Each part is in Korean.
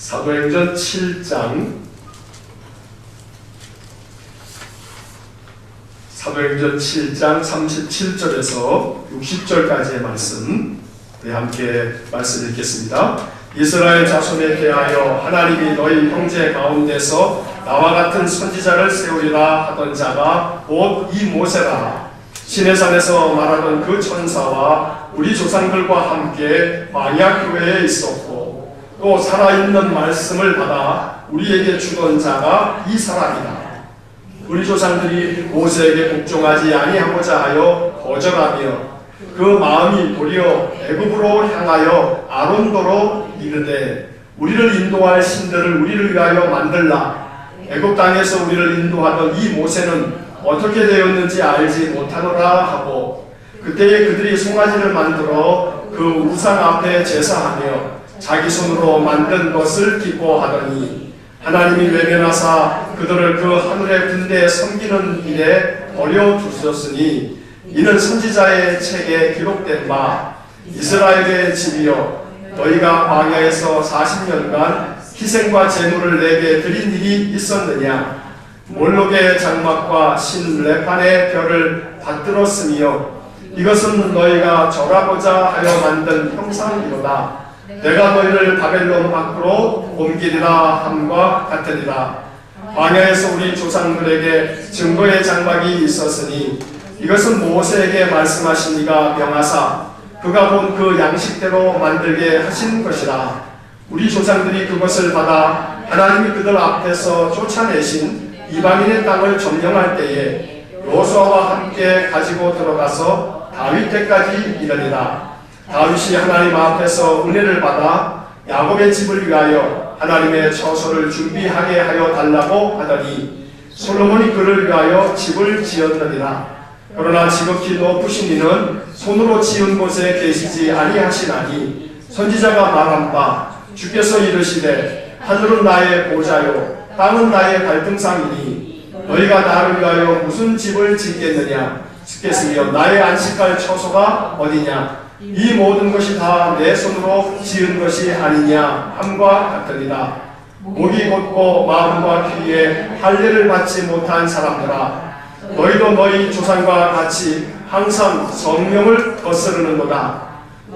사도행전 7장 37절에서 60절까지의 말씀 함께 말씀 읽겠습니다. 이스라엘 자손에 대하여 하나님이 너희 형제 가운데서 나와 같은 선지자를 세우리라 하던 자가 곧 이 모세라. 시내산에서 말하던 그 천사와 우리 조상들과 함께 광야 교회에 있었고 또 살아있는 말씀을 받아 우리에게 주던 자가 이 사람이다. 우리 조상들이 모세에게 복종하지 아니하고자 하여 거절하며 그 마음이 도리어 애굽으로 향하여 아론도로 이르되 우리를 인도할 신들을 우리를 위하여 만들라. 애굽 땅에서 우리를 인도하던 이 모세는 어떻게 되었는지 알지 못하노라 하고 그때에 그들이 송아지를 만들어 그 우상 앞에 제사하며 자기 손으로 만든 것을 기뻐하더니 하나님이 외면하사 그들을 그 하늘의 군대에 섬기는 일에 버려두셨으니 이는 선지자의 책에 기록된 바 이스라엘의 집이여 너희가 광야에서 40년간 희생과 제물을 내게 드린 일이 있었느냐. 몰록의 장막과 신 레판의 별을 받들었으며 이것은 너희가 절하고자 하여 만든 형상이로다. 내가 너희를 바벨론 밖으로 옮기리라 함과 같으리라. 광야에서 우리 조상들에게 증거의 장막이 있었으니 이것은 모세에게 말씀하신 이가 명하사 그가 본 그 양식대로 만들게 하신 것이라. 우리 조상들이 그것을 받아 하나님이 그들 앞에서 쫓아내신 이방인의 땅을 점령할 때에 여호수아와 함께 가지고 들어가서 다윗 때까지 이르리라. 다윗이 하나님 앞에서 은혜를 받아 야곱의 집을 위하여 하나님의 처소를 준비하게 하여 달라고 하더니 솔로몬이 그를 위하여 집을 지었느니라. 그러나 지극히 높으신 이는 손으로 지은 곳에 계시지 아니하시나니 선지자가 말한 바 주께서 이르시되 하늘은 나의 보좌요 땅은 나의 발등상이니 너희가 나를 위하여 무슨 집을 짓겠느냐. 짓겠으며 나의 안식할 처소가 어디냐. 이 모든 것이 다 내 손으로 지은 것이 아니냐 함과 같으리라. 목이 곧고 마음과 귀에 할례를 받지 못한 사람들아 너희도 너희 조상과 같이 항상 성령을 거스르는도다.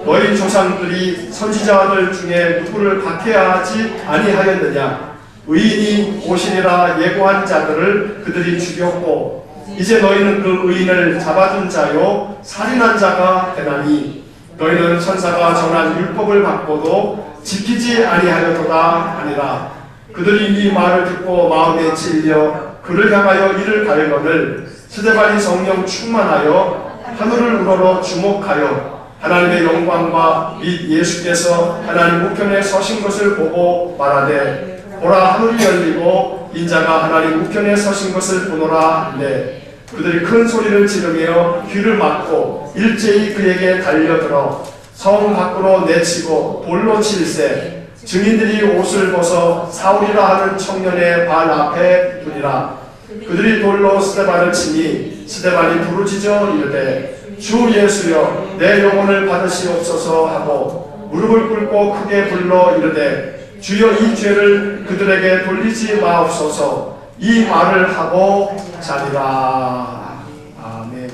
너희 조상들이 선지자들 중에 누구를 박해하지 아니하였느냐. 의인이 오시리라 예고한 자들을 그들이 죽였고 이제 너희는 그 의인을 잡아둔 자요 살인한 자가 되나니 너희는 천사가 전한 율법을 받고도 지키지 아니하려도다 하니라. 그들이 이 말을 듣고 마음에 찔려 그를 향하여 이를 갈거늘 스데반이 성령 충만하여 하늘을 우러러 주목하여 하나님의 영광과 및 예수께서 하나님 우편에 서신 것을 보고 말하되 보라 하늘이 열리고 인자가 하나님 우편에 서신 것을 보노라. 네. 그들이 큰 소리를 지르며 귀를 막고 일제히 그에게 달려들어 성 밖으로 내치고 돌로 칠세. 증인들이 옷을 벗어 사울이라 하는 청년의 발 앞에 두니라. 그들이 돌로 스데반을 치니 스데반이 부르짖어 이르되 주 예수여 내 영혼을 받으시옵소서 하고 무릎을 꿇고 크게 불러 이르되 주여 이 죄를 그들에게 돌리지 마옵소서. 이 말을 하고 자리라. 아멘.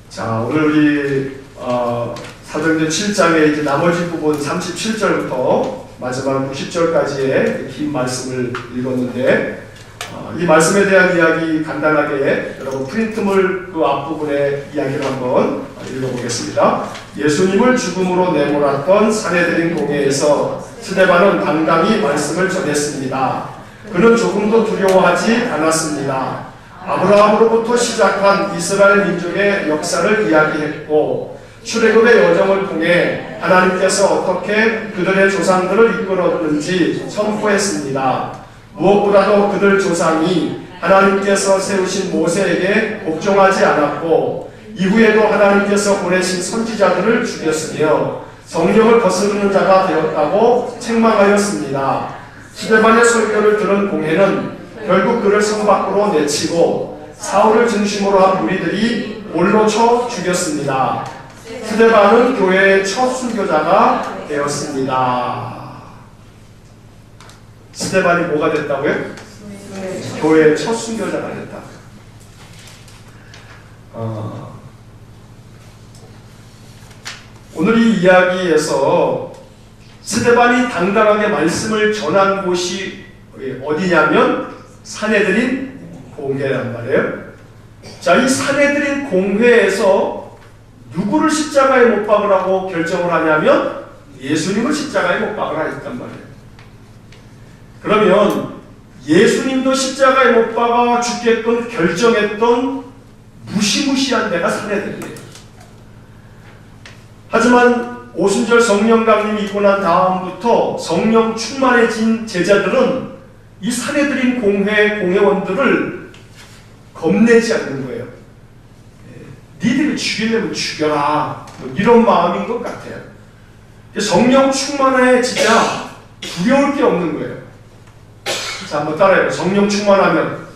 자, 오늘 우리 사도행전 7장의 이제 나머지 부분 37절부터 마지막 60절까지의 긴 말씀을 읽었는데 이 말씀에 대한 이야기 간단하게 여러분 프린트물 그 앞부분의 이야기를 한번 읽어보겠습니다. 예수님을 죽음으로 내몰았던 산헤드린 공회에서 스데반은 당당히 말씀을 전했습니다. 그는 조금도 두려워하지 않았습니다. 아브라함으로부터 시작한 이스라엘 민족의 역사를 이야기했고 출애굽의 여정을 통해 하나님께서 어떻게 그들의 조상들을 이끌었는지 선포했습니다. 무엇보다도 그들 조상이 하나님께서 세우신 모세에게 복종하지 않았고 이후에도 하나님께서 보내신 선지자들을 죽였으며 성령을 거스르는 자가 되었다고 책망하였습니다. 스데반의 설교를 들은 공회는 결국 그를 성 밖으로 내치고 사울을 중심으로 한 무리들이 돌로 쳐 죽였습니다. 스데반은 교회의 첫 순교자가 되었습니다. 스데반이 뭐가 됐다고요? 교회의 첫 순교자가 됐다. 오늘 이 이야기에서 스데반이 당당하게 말씀을 전한 곳이 어디냐면 산헤드린 공회란 말이에요. 자, 이 산헤드린 공회에서 누구를 십자가에 못 박으라고 결정을 하냐면 예수님을 십자가에 못 박으라 했단 말이에요. 그러면 예수님도 십자가에 못 박아 죽게끔 결정했던 무시무시한 데가 산헤드린이에요. 하지만 오순절 성령 강림이 있고 난 다음부터 성령 충만해진 제자들은 이 산헤드린 공회 공회원들을 겁내지 않는 거예요. 니들이 죽이려면 죽여라, 이런 마음인 것 같아요. 성령 충만해지자 두려울 게 없는 거예요. 자, 한번 따라해요. 성령 충만하면,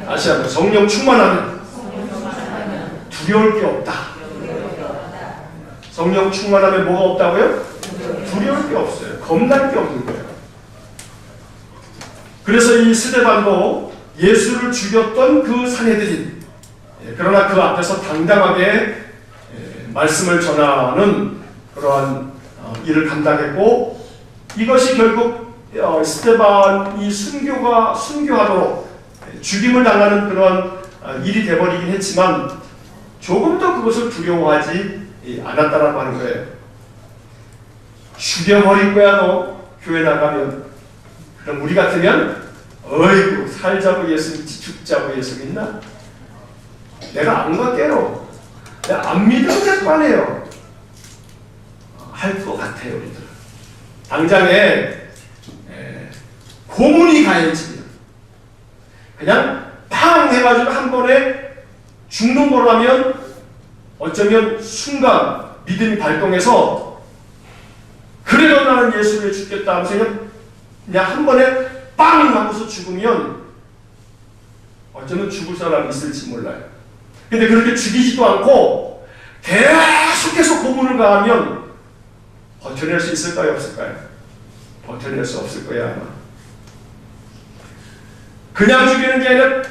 다시 한번, 성령 충만하면 두려울 게 없다. 성령 충만하면 뭐가 없다고요? 두려울 게 없어요. 겁날 게 없는 거예요. 그래서 이 스데반도 예수를 죽였던 그 산헤드린, 그러나 그 앞에서 당당하게 말씀을 전하는 그러한 일을 감당했고, 이것이 결국 스데반이 순교하도록 죽임을 당하는 그런 일이 되어버리긴 했지만 조금도 그것을 두려워하지 않았다라고 하는 거예요. 죽여버릴 거야 너 교회 나가면. 그럼 우리 같으면 어이구 살자고 예수 믿지 죽자고 예수 믿나? 내가 안 갈게요. 내가 안 믿으면 될 거 아니에요. 할 것 같아요. 우리들 당장에 고문이 가해지면 그냥 팡 해가지고 한 번에 죽는 거라면 어쩌면 순간 믿음이 발동해서 그래도 나는 예수를 죽겠다 하면서 그냥 한 번에 빵 하고서 죽으면 어쩌면 죽을 사람이 있을지 몰라요. 근데 그렇게 죽이지도 않고 계속해서 고문을 가하면 버텨낼 수 있을까요? 없을까요? 버텨낼 수 없을 거야 아마. 그냥 죽이는 게 아니라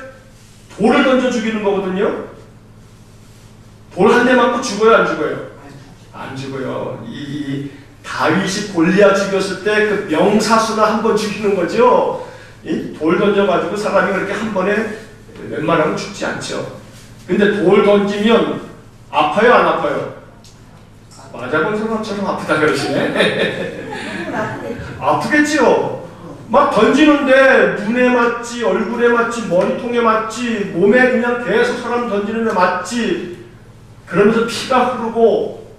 돌을 던져 죽이는 거거든요. 돌 한 대 맞고 죽어요, 안 죽어요? 안 죽어요. 이 다윗이 골리앗 죽였을 때 그 명사수나 한 번 죽이는 거죠. 이 돌 던져가지고 사람이 그렇게 한 번에 웬만하면 죽지 않죠. 근데 돌 던지면 아파요, 안 아파요? 맞아본 사람처럼 아프다 그러시네. 아프겠지요. 막 던지는데 눈에 맞지, 얼굴에 맞지, 머리통에 맞지, 몸에 그냥 계속 사람 던지는 데 맞지. 그러면서 피가 흐르고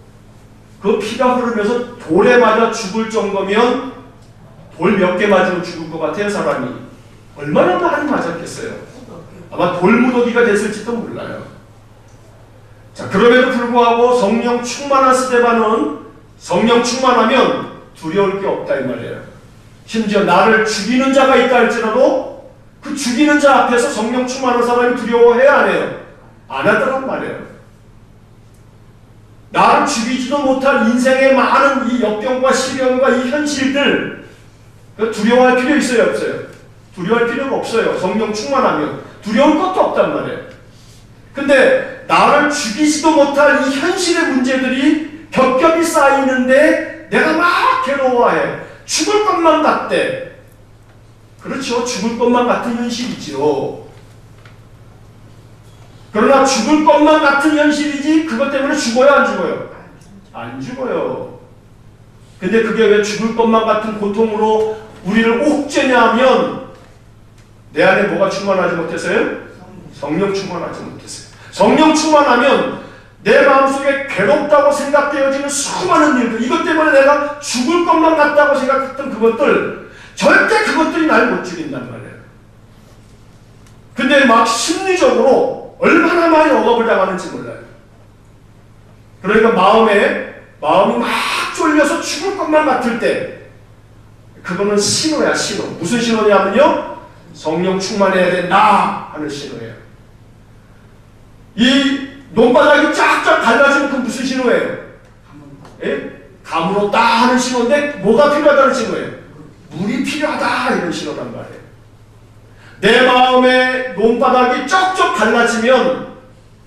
그 피가 흐르면서 돌에 맞아 죽을 정도면 돌 몇 개 맞으면 죽을 것 같아요, 사람이. 얼마나 많이 맞았겠어요. 아마 돌무더기가 됐을지도 몰라요. 자, 그럼에도 불구하고 성령 충만한 스데반은 성령 충만하면 두려울 게 없다 이 말이에요. 심지어 나를 죽이는 자가 있다 할지라도 그 죽이는 자 앞에서 성령 충만한 사람이 두려워해야 안 해요? 안 하더란 말이에요. 나를 죽이지도 못할 인생의 많은 이 역경과 시련과 이 현실들 두려워할 필요 있어요, 없어요? 두려워할 필요가 없어요. 성령 충만하면 두려울 것도 없단 말이에요. 근데 나를 죽이지도 못할 이 현실의 문제들이 겹겹이 쌓이는데 내가 막 괴로워해. 죽을 것만 같대. 그렇죠. 죽을 것만 같은 현실이죠. 그러나 죽을 것만 같은 현실이지 그것 때문에 죽어요, 안 죽어요? 안 죽어요. 근데 그게 왜 죽을 것만 같은 고통으로 우리를 옥죄냐 하면 내 안에 뭐가 충만하지 못해서요? 성령 충만하지 못해서요. 성령 충만하면 내 마음속에 괴롭다고 생각되어지는 수많은 일들, 이것 때문에 내가 죽을 것만 같다고 생각했던 그것들, 절대 그것들이 날 못 죽인단 말이에요. 근데 막 심리적으로 얼마나 많이 억압을 당하는지 몰라요. 그러니까 마음이 막 쫄려서 죽을 것만 같을 때 그거는 신호야, 신호. 무슨 신호냐면요, 성령 충만해야 된다 하는 신호예요. 이 논바닥이 쫙쫙 갈라지는 그 무슨 신호예요? 예? 가물었다 하는 신호인데 뭐가 필요하다는 신호예요? 물이 필요하다, 이런 신호란 말이에요. 내 마음의 논바닥이 쩍쩍 갈라지면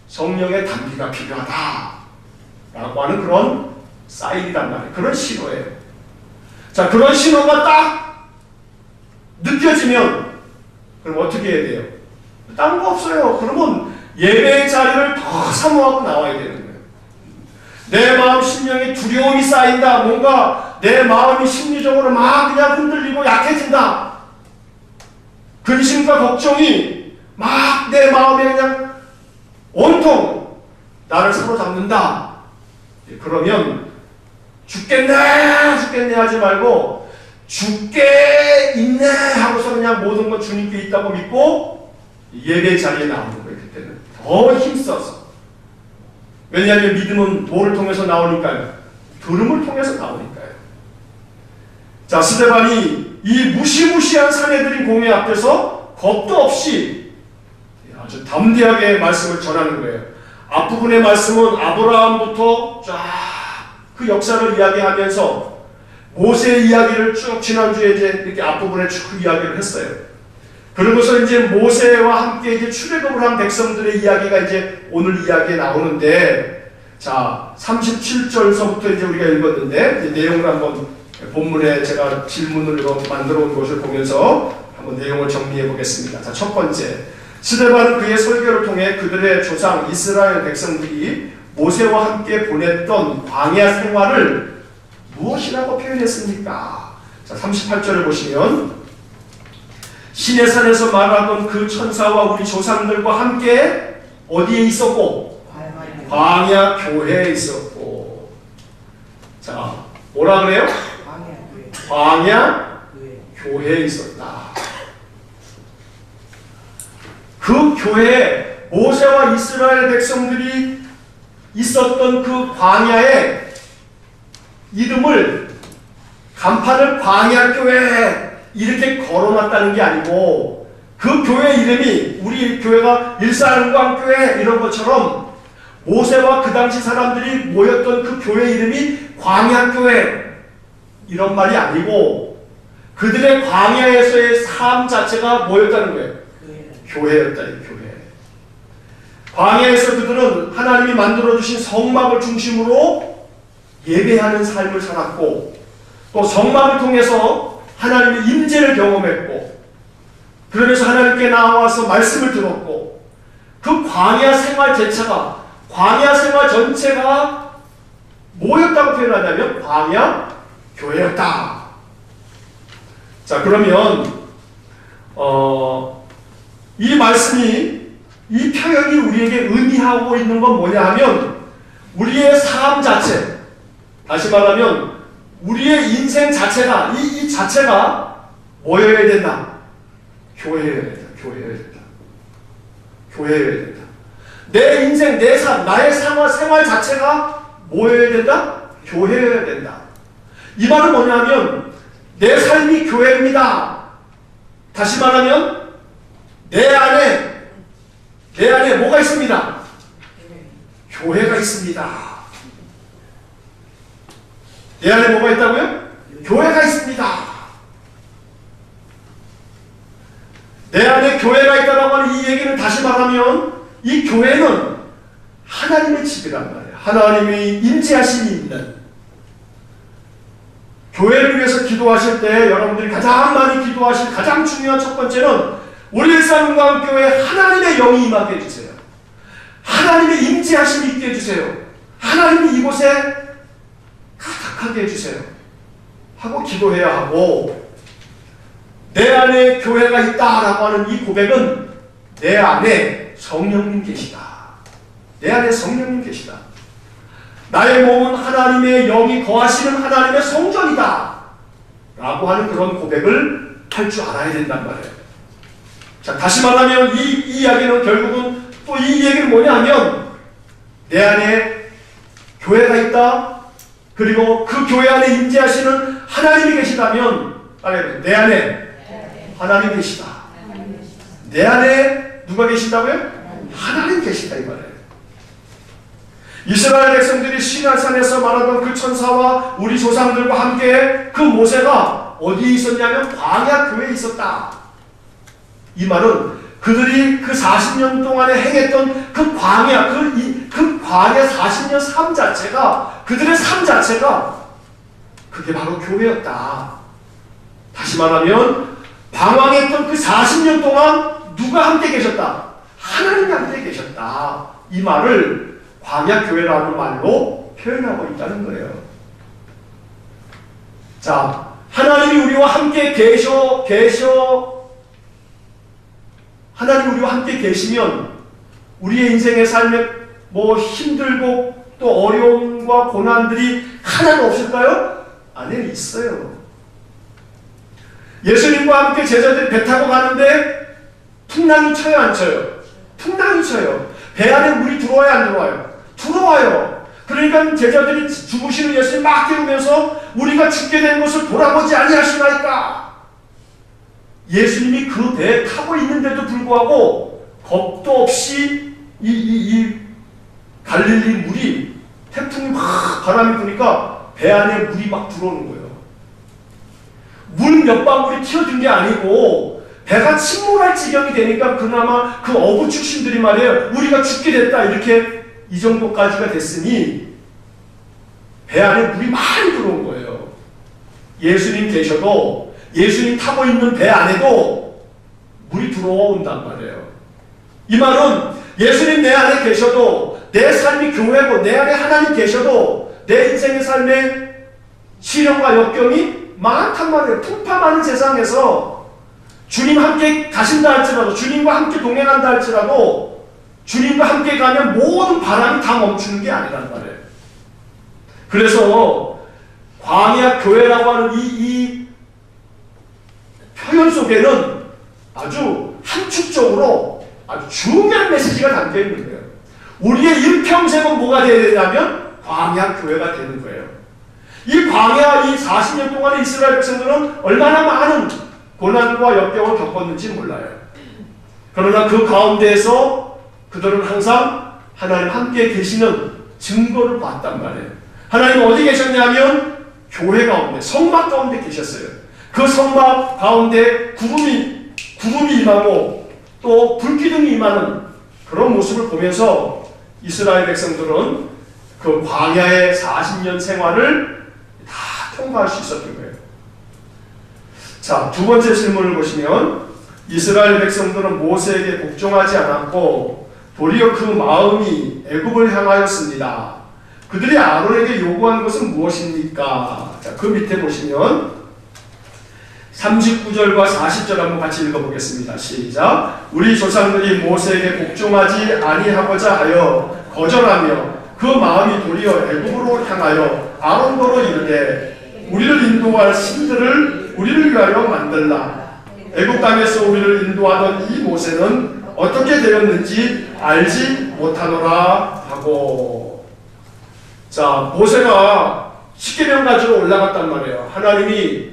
성령의 담비가 필요하다 라고 하는 그런 사인이란 말이에요. 그런 신호예요. 자, 그런 신호가 딱 느껴지면 그럼 어떻게 해야 돼요? 딴 거 없어요. 그러면 예배의 자리를 더 사모하고 나와야 되는 거예요. 내 마음 심령에 두려움이 쌓인다. 뭔가 내 마음이 심리적으로 막 그냥 흔들리고 약해진다. 근심과 걱정이 막 내 마음에 그냥 온통 나를 사로잡는다. 그러면 죽겠네 하지 말고 죽게 있네 하고서 그냥 모든 건 주님께 있다고 믿고 예배 자리에 나오는 거예요. 그때는 더 힘써서. 왜냐하면 믿음은 뭐를 통해서 나오니까요? 들음을 통해서 나오니까요. 자, 스데반이 이 무시무시한 사내들인 공회 앞에서 겁도 없이 아주 담대하게 말씀을 전하는 거예요. 앞부분의 말씀은 아브라함부터 쫙 그 역사를 이야기하면서 모세의 이야기를 쭉 지난주에 이제 이렇게 앞부분에 쭉 이야기를 했어요. 그러고서 이제 모세와 함께 이제 출애굽을 한 백성들의 이야기가 이제 오늘 이야기에 나오는데, 자, 37절서부터 이제 우리가 읽었는데, 이제 내용을 한번 본문에 제가 질문을 만들어 온 것을 보면서 한번 내용을 정리해 보겠습니다. 자, 첫 번째. 스데반은 그의 설교를 통해 그들의 조상 이스라엘 백성들이 모세와 함께 보냈던 광야 생활을 무엇이라고 표현했습니까? 자, 38절을 보시면 시내산에서 말하던 그 천사와 우리 조상들과 함께 어디에 있었고? 광야 교회에 있었고. 자, 뭐라 그래요? 광야 교회에 있었다. 그 교회에 모세와 이스라엘 백성들이 있었던 그 광야의 이름을 간판을 광야교회 이렇게 걸어놨다는 게 아니고, 그 교회 이름이 우리 교회가 일산광교회 이런 것처럼 모세와 그 당시 사람들이 모였던 그 교회 이름이 광야교회 이런 말이 아니고, 그들의 광야에서의 삶 자체가 뭐였다는 거예요? 교회였다. 이 교회. 광야에서 그들은 하나님이 만들어주신 성막을 중심으로 예배하는 삶을 살았고, 또 성막을 통해서 하나님의 임재를 경험했고, 그러면서 하나님께 나와서 말씀을 들었고, 그 광야 생활 자체가, 광야 생활 전체가 뭐였다고 표현하냐면 광야 교회였다. 자, 그러면 이 말씀이, 이 표현이 우리에게 의미하고 있는 건 뭐냐 하면, 우리의 삶 자체, 다시 말하면 우리의 인생 자체가, 이 자체가 뭐여야 된다? 교회여야 된다. 교회여야 된다. 교회여야 된다. 내 인생, 내 삶, 나의 생활 자체가 뭐여야 된다? 교회여야 된다. 이 말은 뭐냐면 내 삶이 교회입니다. 다시 말하면 내 안에 뭐가 있습니다? 교회가 있습니다. 내 안에 뭐가 있다고요? 교회가 있습니다. 내 안에 교회가 있다라고 하는 이 얘기는, 다시 말하면 이 교회는 하나님의 집이란 말이에요. 하나님의 임재하심이 있는, 교회를 위해서 기도하실 때 여러분들이 가장 많이 기도하실 가장 중요한 첫 번째는 우리 일산광교회 하나님의 영이 임하게 해주세요. 하나님의 임재하심이 있게 해주세요. 하나님이 이곳에 가득하게 해주세요 하고 기도해야 하고, 내 안에 교회가 있다라고 하는 이 고백은 내 안에 성령님 계시다. 내 안에 성령님 계시다. 나의 몸은 하나님의 영이 거하시는 하나님의 성전이다 라고 하는 그런 고백을 할 줄 알아야 된단 말이에요. 자, 다시 말하면 이 이야기는 결국은 또 이 얘기는 뭐냐 하면, 내 안에 교회가 있다, 그리고 그 교회 안에 임재하시는 하나님이 계시다면, 내 안에 하나님 계시다. 내 안에 누가 계신다고요? 하나님 계시다 이 말이에요. 이스라엘 백성들이 시내산에서 말하던 그 천사와 우리 조상들과 함께 그 모세가 어디에 있었냐면 광야 교회에 있었다. 이 말은 그들이 그 40년 동안에 행했던 그 광야, 그 광야 40년 삶 자체가, 그들의 삶 자체가 그게 바로 교회였다. 다시 말하면 방황했던 그 40년 동안 누가 함께 계셨다? 하나님이 함께 계셨다. 이 말을 광야 교회라는 말로 표현하고 있다는 거예요. 자, 하나님이 우리와 함께 하나님이 우리와 함께 계시면 우리의 인생의 삶에 힘들고 또 어려움과 고난들이 하나도 없을까요? 아니, 있어요. 예수님과 함께 제자들이 배 타고 가는데 풍랑이 쳐요, 안 쳐요? 풍랑이 쳐요. 배 안에 물이 들어와요, 안 들어와요? 들어와요. 그러니까 제자들이 죽으시는 예수님 막 깨우면서 우리가 죽게 된 것을 돌아보지 아니하시나이까? 예수님이 그 배에 타고 있는데도 불구하고 겁도 없이 이 갈릴리 물이, 태풍이 막 바람이 부니까 배 안에 물이 막 들어오는 거예요. 물 몇 방울이 튀어든 게 아니고 배가 침몰할 지경이 되니까 그나마 그 어부 출신들이 말이에요. 우리가 죽게 됐다. 이렇게 이 정도까지가 됐으니 배 안에 물이 많이 들어온 거예요. 예수님 계셔도, 예수님 타고 있는 배 안에도 물이 들어온단 말이에요. 이 말은 예수님 내 안에 계셔도, 내 삶이 교회고 내 안에 하나님 계셔도 내 인생의 삶에 시련과 역경이 많단 말이에요. 풍파 많은 세상에서 주님 함께 가신다 할지라도, 주님과 함께 동행한다 할지라도 주님과 함께 가면 모든 바람이 다 멈추는 게 아니란 말이에요. 그래서 광야 교회라고 하는 이 표현 속에는 아주 함축적으로 아주 중요한 메시지가 담겨 있는 거예요. 우리의 일평생은 뭐가 되어야 되냐면 광야 교회가 되는 거예요. 이 광야, 이 40년 동안의 이스라엘 백성들은 얼마나 많은 고난과 역경을 겪었는지 몰라요. 그러나 그 가운데에서 그들은 항상 하나님 함께 계시는 증거를 봤단 말이에요. 하나님 어디 계셨냐면 교회 가운데, 성막 가운데 계셨어요. 그 성막 가운데 구름이 임하고 또 불기둥이 임하는 그런 모습을 보면서 이스라엘 백성들은 그 광야의 40년 생활을 다 통과할 수 있었던 거예요. 자, 두 번째 질문을 보시면 이스라엘 백성들은 모세에게 복종하지 않았고 도리어 그 마음이 애굽을 향하였습니다. 그들이 아론에게 요구한 것은 무엇입니까? 자, 그 밑에 보시면 39절과 40절 한번 같이 읽어보겠습니다. 시작. 우리 조상들이 모세에게 복종하지 아니하고자 하여 거절하며 그 마음이 도리어 애굽으로 향하여 아론더러 이르되 우리를 인도할 신들을 우리를 위하여 만들라. 애굽 땅에서 우리를 인도하던 이 모세는 어떻게 되었는지 알지 못하노라 하고. 자, 모세가 십계명 가지고 올라갔단 말이에요. 하나님이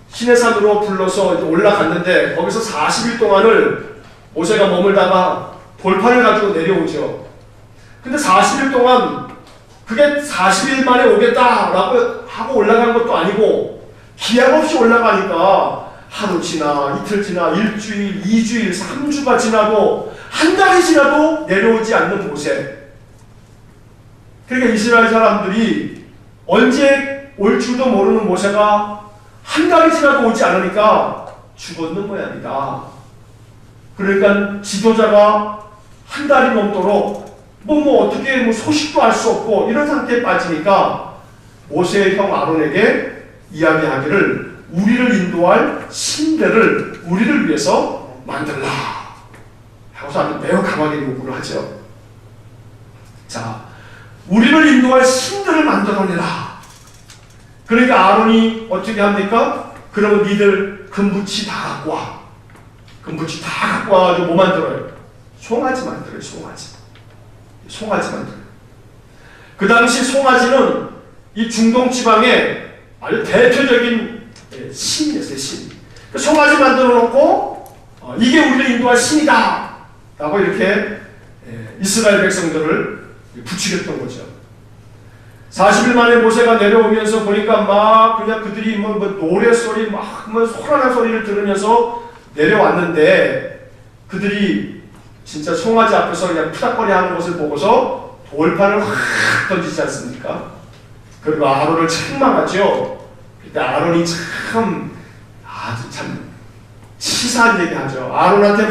시내산으로 불러서 올라갔는데 거기서 40일 동안을 모세가 머물다가 돌판을 가지고 내려오죠. 근데 40일 동안 그게 40일 만에 오겠다라고 하고 올라간 것도 아니고 기약 없이 올라가니까 하루 지나 이틀 지나 일주일, 2주일, 3주가 지나도 한 달이 지나도 내려오지 않는 모세. 그러니까 이스라엘 사람들이 언제 올 줄도 모르는 모세가 한 달이 지나도 오지 않으니까 죽었는 모양이다. 그러니까 지도자가 한 달이 넘도록 어떻게 소식도 알 수 없고 이런 상태에 빠지니까 모세의 형 아론에게 이야기하기를 우리를 인도할 신들을 우리를 위해서 만들라 하고서 아주 매우 강하게 요구를 하죠. 자, 우리를 인도할 신들을 만들어내라. 그러니까 아론이 어떻게 합니까? 그러면 니들 금붙이 다 갖고 와. 금붙이 다 갖고 와가지고 뭐 만들어요? 송아지 만들어요. 송아지 만들어요. 그 당시 송아지는 이 중동 지방의 아주 대표적인 신이었어요. 신. 그 송아지 만들어 놓고 이게 우리를 인도할 신이다 라고 이렇게 이스라엘 백성들을 부추겼던 거죠. 40일 만에 모세가 내려오면서 보니까 막 그냥 그들이 뭐 노래소리 막 소란한 소리를 들으면서 내려왔는데 그들이 진짜 송아지 앞에서 그냥 푸닥거리 하는 것을 보고서 돌판을 확 던지지 않습니까? 그리고 아론을 책망하죠. 그때 아론이 아주 참 치사한 얘기 하죠. 아론한테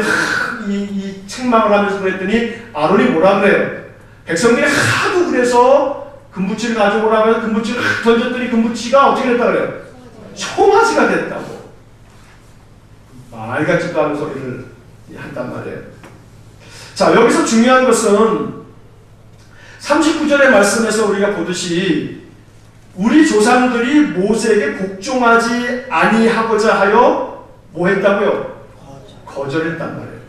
이 책망을 하면서 그랬더니 아론이 뭐라 그래요? 백성들이 하도 그래서 금붙이를 가져오라고 해서 금붙이를 던졌더니 금붙이가 어떻게 됐다 그래요? 송아지가 됐다고. 말 같지도 않은 소리를 한단 말이에요. 자, 여기서 중요한 것은 39절의 말씀에서 우리가 보듯이 우리 조상들이 모세에게 복종하지 아니하고자 하여 뭐 했다고요? 거절했단 말이에요.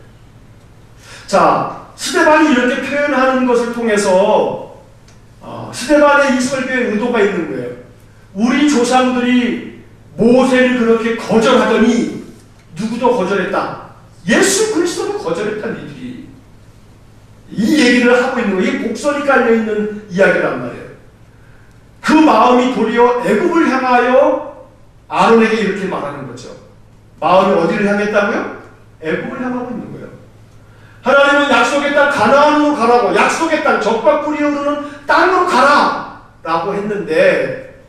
자, 스데반이 이렇게 표현하는 것을 통해서 스데반의 이 설교의 의도가 있는 거예요. 우리 조상들이 모세를 그렇게 거절하더니 누구도 거절했다. 예수 그리스도도 거절했다는 이들이 이 얘기를 하고 있는 거예요. 이 곡선이 깔려있는 이야기란 말이에요. 그 마음이 도리어 애굽을 향하여 아론에게 이렇게 말하는 거죠. 마음이 어디를 향했다고요? 애굽을 향하고 있는 거예요. 하나님은 약속의 땅 가나안으로 가라고, 약속의 땅 적과 꿀이 흐르는 땅으로 가라 라고 했는데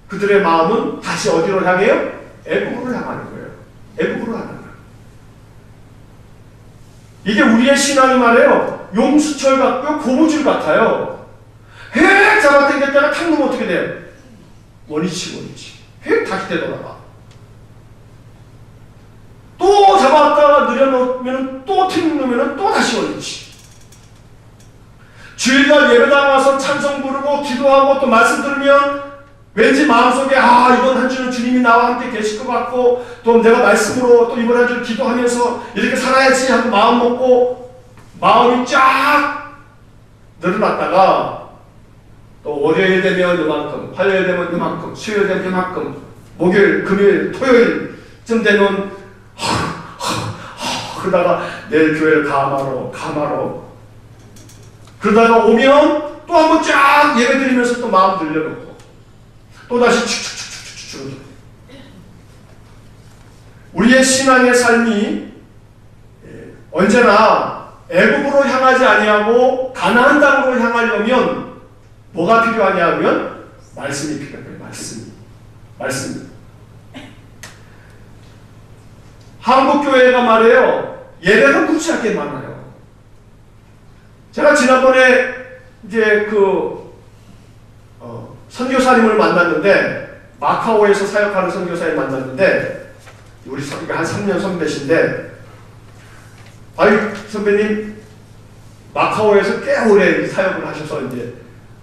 그들의 마음은 다시 어디로 향해요? 애굽으로 향하는 거예요. 애굽으로 하는 거예요. 이게 우리의 신앙이 말이에요. 용수철 같고요, 고무줄 같아요. 획 잡아당겼다가 탁 놓으면 어떻게 돼요? 원위치. 획 다시 되돌아가. 또 잡았다가 늘여놓으면 또 ทิ้ 놓으면 또 다시 원위치. 주일날 예배당 와서 찬송 부르고 기도하고 또 말씀 들으면 왠지 마음속에 이번 한 주는 주님이 나와 함께 계실 것 같고 또 내가 말씀으로 또 이번 한 주 기도하면서 이렇게 살아야지 하고 마음 먹고 마음이 쫙 늘어났다가 또 월요일 되면 이만큼, 화요일 되면 이만큼, 수요일 되면 이만큼, 목요일, 금요일, 토요일쯤 되면 그러다가 내일 교회를 가마로 그러다가 오면 또 한번 쫙 예배 드리면서 또 마음 들려놓고 또 다시 축축축축축. 우리의 신앙의 삶이 언제나 애굽으로 향하지 아니하고 가나안 땅으로 향하려면 뭐가 필요하냐면 말씀이 필요해요. 말씀이. 한국 교회가 말이에요. 예배가 무지하게 많아요. 제가 지난번에 이제 선교사님을 만났는데 마카오에서 사역하는 선교사님 만났는데 우리 한 3년 선배신데 선배님 마카오에서 꽤 오래 사역을 하셔서 이제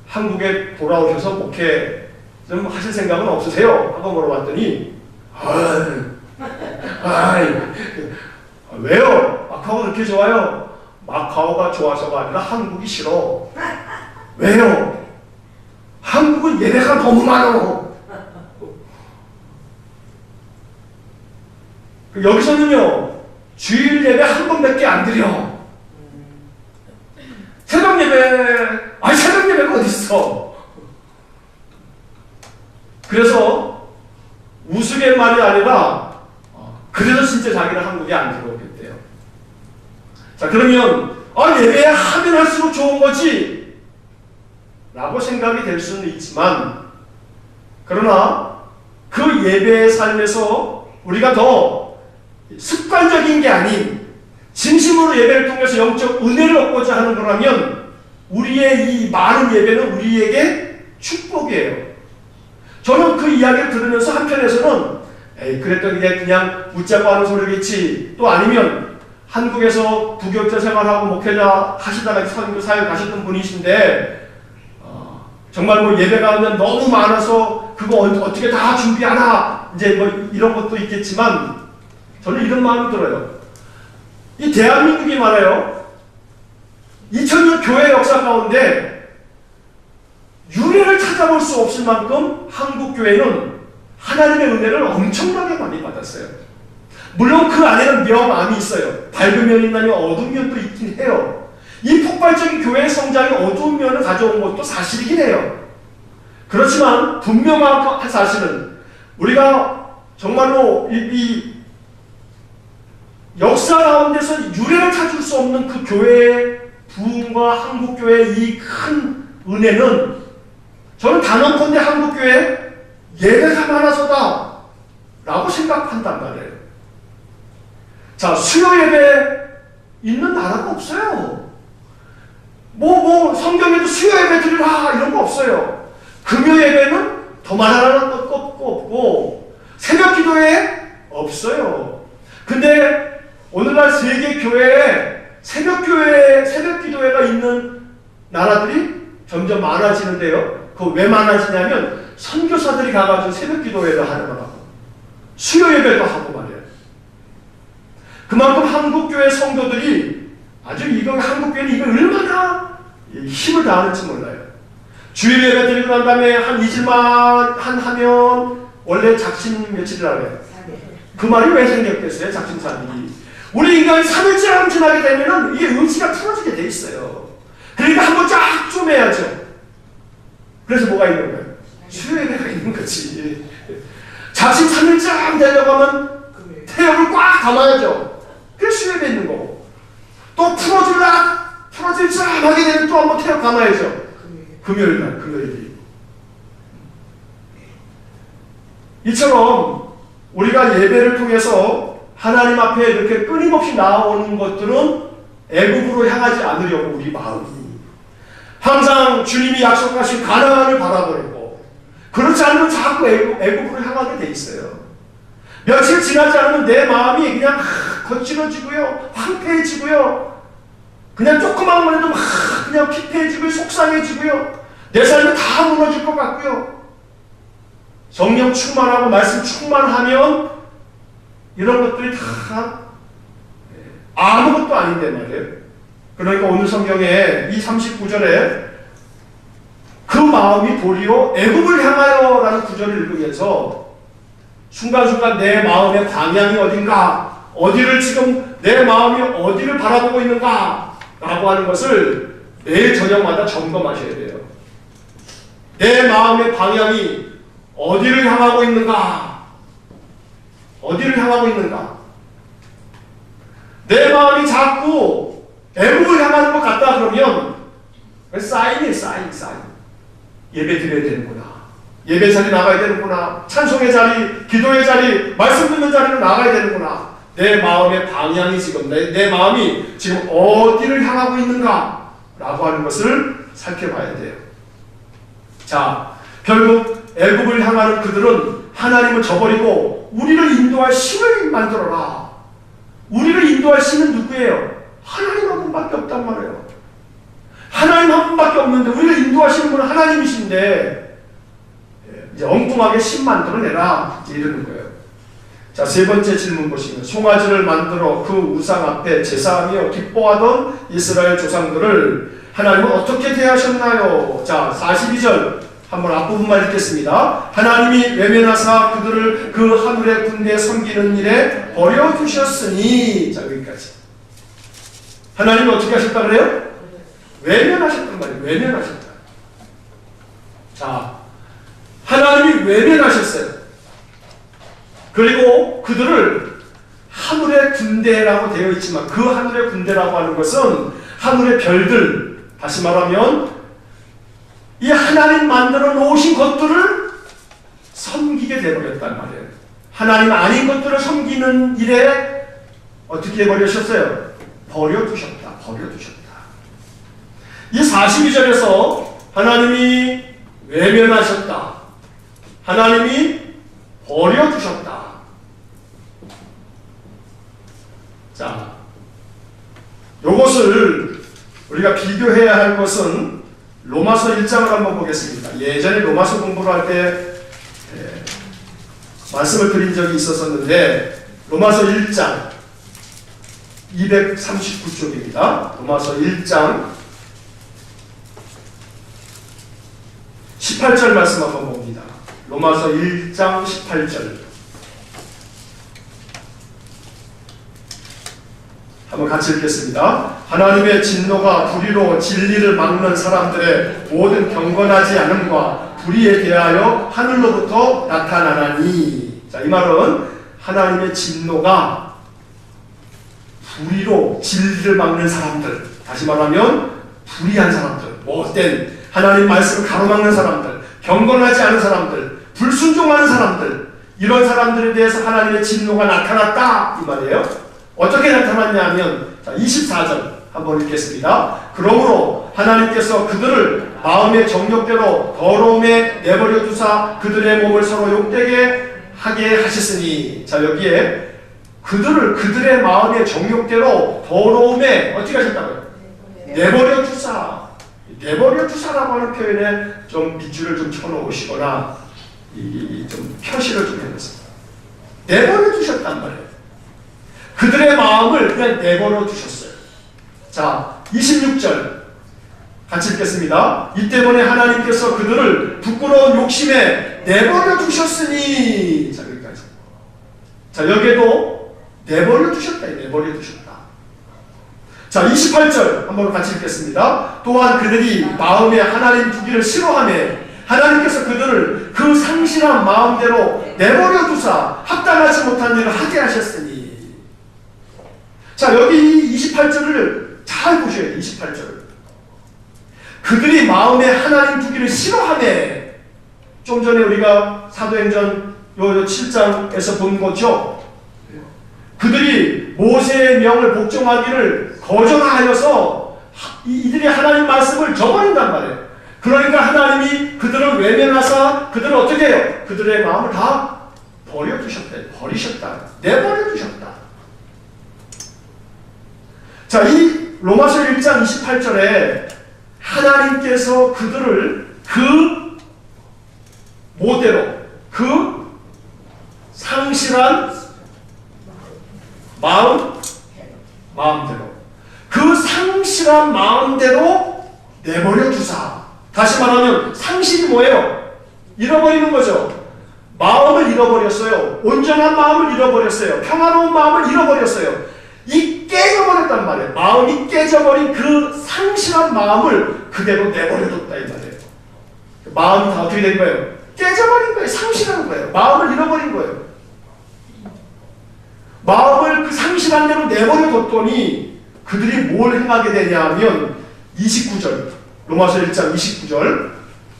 한국에 돌아오셔서 목회 좀 하실 생각은 없으세요? 하고 물어봤더니 왜요? 마카오가 그렇게 좋아요? 마카오가 좋아서가 아니라 한국이 싫어. 왜요? 한국은 예배가 너무 많아. 여기서는요 주일 예배 한 번밖에 안 드려. 새벽 예배가 어딨어? 그래서 우스갯말이 아니라 그래서 진짜 자기는 한국에 안 들어오겠대요. 자, 그러면 예배야 하면 할수록 좋은 거지 라고 생각이 될 수는 있지만 그러나 그 예배의 삶에서 우리가 더 습관적인 게 아닌 진심으로 예배를 통해서 영적 은혜를 얻고자 하는 거라면 우리의 이 많은 예배는 우리에게 축복이에요. 저는 그 이야기를 들으면서 한편에서는 그랬던 게 그냥 웃자고 하는 소리겠지, 또 아니면 한국에서 부교육자 생활하고 목회자 하시다가 선교 사역 가셨던 분이신데 정말 뭐 예배가 하면 너무 많아서 그거 어떻게 다 준비하나 이제 뭐 이런 것도 있겠지만 저는 이런 마음이 들어요. 이 대한민국이 말해요. 2000년 교회 역사 가운데 유례를 찾아볼 수 없을 만큼 한국 교회는 하나님의 은혜를 엄청나게 많이 받았어요. 물론 그 안에는 명암이 있어요. 밝은 면이 있나요? 어두운 면도 있긴 해요. 이 폭발적인 교회의 성장이 어두운 면을 가져온 것도 사실이긴 해요. 그렇지만 분명한 사실은 우리가 정말로 이 역사 가운데서 유례를 찾을 수 없는 그 교회의 부흥과 한국교회의 이 큰 은혜는 저는 단언컨대 한국교회 예배가 많아서다 라고 생각한단 말이에요. 자, 수요 예배 있는 나라가 없어요. 성경에도 수요 예배 드리라 이런 거 없어요. 금요 예배는 더 말하라는 것도 없고 새벽 기도회 없어요. 근데 오늘날 세계 교회에 새벽 기도회가 있는 나라들이 점점 많아지는데요. 그거 왜 많아지냐면 선교사들이 가가지고 새벽 기도회를 하는 거라고. 수요 예배도 하고 말이에요. 그만큼 한국교회 성도들이 아주 한국교회는 이거 얼마나 힘을 다하는지 몰라요. 주일 예배 드리고 난 다음에 한 2주만 하면 원래 작심 며칠이라고 해요. 그 말이 왜 생겼겠어요? 작심 3일. 우리 인간이 3일째 지나게 되면은 이게 의지가 풀어지게 돼 있어요. 그러니까 한번 쫙 좀 해야죠. 그래서 뭐가 있는 거예요? 수요 예배가 있는 거지. 작심 3일째 되려고 하면 태엽을 꽉 감아야죠. 그래서 수요 예배 있는 거고. 또 풀어질 쫙 하게 되면 또 한번 태엽 감아야죠. 금요일날, 금요일이. 이처럼 우리가 예배를 통해서 하나님 앞에 이렇게 끊임없이 나아오는 것들은 애굽으로 향하지 않으려고 우리 마음이 항상 주님이 약속하신 가나안을 바라보려고 그렇지 않으면 자꾸 애굽으로 향하게 돼 있어요. 며칠 지나지 않으면 내 마음이 그냥 거칠어지고요, 황폐해지고요, 그냥 조그만 거라도 그냥 피폐해지고 속상해지고요, 내 삶이 다 무너질 것 같고요. 성령 충만하고 말씀 충만하면 이런 것들이 다 아무것도 아닌데 말이에요. 그러니까 오늘 성경에 이 39절에 그 마음이 도리어 애굽을 향하여 라는 구절을 읽으면서 순간순간 내 마음의 방향이 어딘가, 어디를 지금 내 마음이 어디를 바라보고 있는가 라고 하는 것을 매일 저녁마다 점검하셔야 돼요. 내 마음의 방향이 어디를 향하고 있는가? 어디를 향하고 있는가? 내 마음이 자꾸 애굽을 향하는 것 같다 그러면 사인이에요. 사인. 예배 드려야 되는구나. 예배 자리 나가야 되는구나. 찬송의 자리, 기도의 자리, 말씀 듣는 자리로 나가야 되는구나. 내 마음의 방향이 지금 내 마음이 지금 어디를 향하고 있는가 라고 하는 것을 살펴봐야 돼요. 자, 결국 애굽을 향하는 그들은 하나님을 저버리고 우리를 인도할 신을 만들어라. 우리를 인도할 신은 누구예요? 하나님 한 분밖에 없단 말이에요. 하나님 한 분밖에 없는데 우리를 인도하시는 분은 하나님이신데 이제 엉뚱하게 신 만들어내라 이러는 거예요. 자, 세 번째 질문 보시면 송아지를 만들어 그 우상 앞에 제사하며 기뻐하던 이스라엘 조상들을 하나님은 어떻게 대하셨나요? 자, 42절 한번 앞부분만 읽겠습니다. 하나님이 외면하사 그들을 그 하늘의 군대에 섬기는 일에 버려두셨으니. 자, 여기까지. 하나님이 어떻게 하셨다 그래요? 외면하셨단 말이에요. 외면하셨다. 자, 하나님이 외면하셨어요. 그리고 그들을 하늘의 군대라고 되어 있지만 그 하늘의 군대라고 하는 것은 하늘의 별들, 다시 말하면 이 하나님 만들어 놓으신 것들을 섬기게 되어버렸단 말이에요. 하나님 아닌 것들을 섬기는 일에 어떻게 해버리셨어요? 버려두셨다. 이 42절에서 하나님이 외면하셨다. 하나님이 버려두셨다. 자, 요것을 우리가 비교해야 할 것은 로마서 1장을 한번 보겠습니다. 예전에 로마서 공부를 할 때 말씀을 드린 적이 있었는데 로마서 1장 239쪽입니다. 로마서 1장 18절 말씀 한번 봅니다. 로마서 1장 18절 한번 같이 읽겠습니다. 하나님의 진노가 불의로 진리를 막는 사람들의 모든 경건하지 않음과 불의에 대하여 하늘로부터 나타나나니. 자, 이 말은 하나님의 진노가 불의로 진리를 막는 사람들, 다시 말하면 불의한 사람들, 못된 하나님 말씀을 가로막는 사람들, 경건하지 않은 사람들, 불순종하는 사람들, 이런 사람들에 대해서 하나님의 진노가 나타났다 이 말이에요. 어떻게 나타났냐 하면, 자, 24절 한번 읽겠습니다. 그러므로 하나님께서 그들을 마음의 정욕대로 더러움에 내버려 두사 그들의 몸을 서로 욕되게 하게 하셨으니. 자, 여기에 그들의 마음의 정욕대로 더러움에 어떻게 하셨다고요? 내버려 두사. 내버려 두사라고 하는 표현에 좀 밑줄을 좀 쳐놓으시거나 좀 표시를 좀 해보세요. 내버려 두셨단 말이에요. 그들의 마음을 그냥 내버려 두셨어요. 자, 26절 같이 읽겠습니다. 이 때문에 하나님께서 그들을 부끄러운 욕심에 내버려 두셨으니. 자, 여기까지. 자, 여기에도 내버려 두셨다. 내버려 두셨다. 자, 28절 한번 같이 읽겠습니다. 또한 그들이 마음에 하나님 두기를 싫어하며 하나님께서 그들을 그 상실한 마음대로 내버려 두사 합당하지 못한 일을 하게 하셨으니. 자, 여기 28절을 잘 보셔야 돼요. 28절. 그들이 마음에 하나님 두기를 싫어하며, 좀 전에 우리가 사도행전 요 7장에서 본 거죠. 그들이 모세의 명을 복종하기를 거절하여서 이들이 하나님 말씀을 저버린단 말이에요. 그러니까 하나님이 그들을 외면하사 그들을 어떻게 해요? 그들의 마음을 다 버려두셨다. 버리셨다. 내버려두셨다. 자, 이 로마서 1장 28절에 하나님께서 그들을 그 모대로, 그 상실한 마음대로, 그 상실한 마음대로 내버려 두사. 다시 말하면 상실이 뭐예요? 잃어버리는 거죠. 마음을 잃어버렸어요. 온전한 마음을 잃어버렸어요. 평화로운 마음을 잃어버렸어요. 이 깨져버렸단 말이에요. 마음이 깨져버린 그 상실한 마음을 그대로 내버려뒀다 이 말이에요. 마음이 다 어떻게 된 거예요? 깨져버린 거예요. 상실한 거예요. 마음을 잃어버린 거예요. 마음을 그 상실한 대로 내버려뒀더니 그들이 뭘 행하게 되냐 하면 29절, 로마서 1장 29절,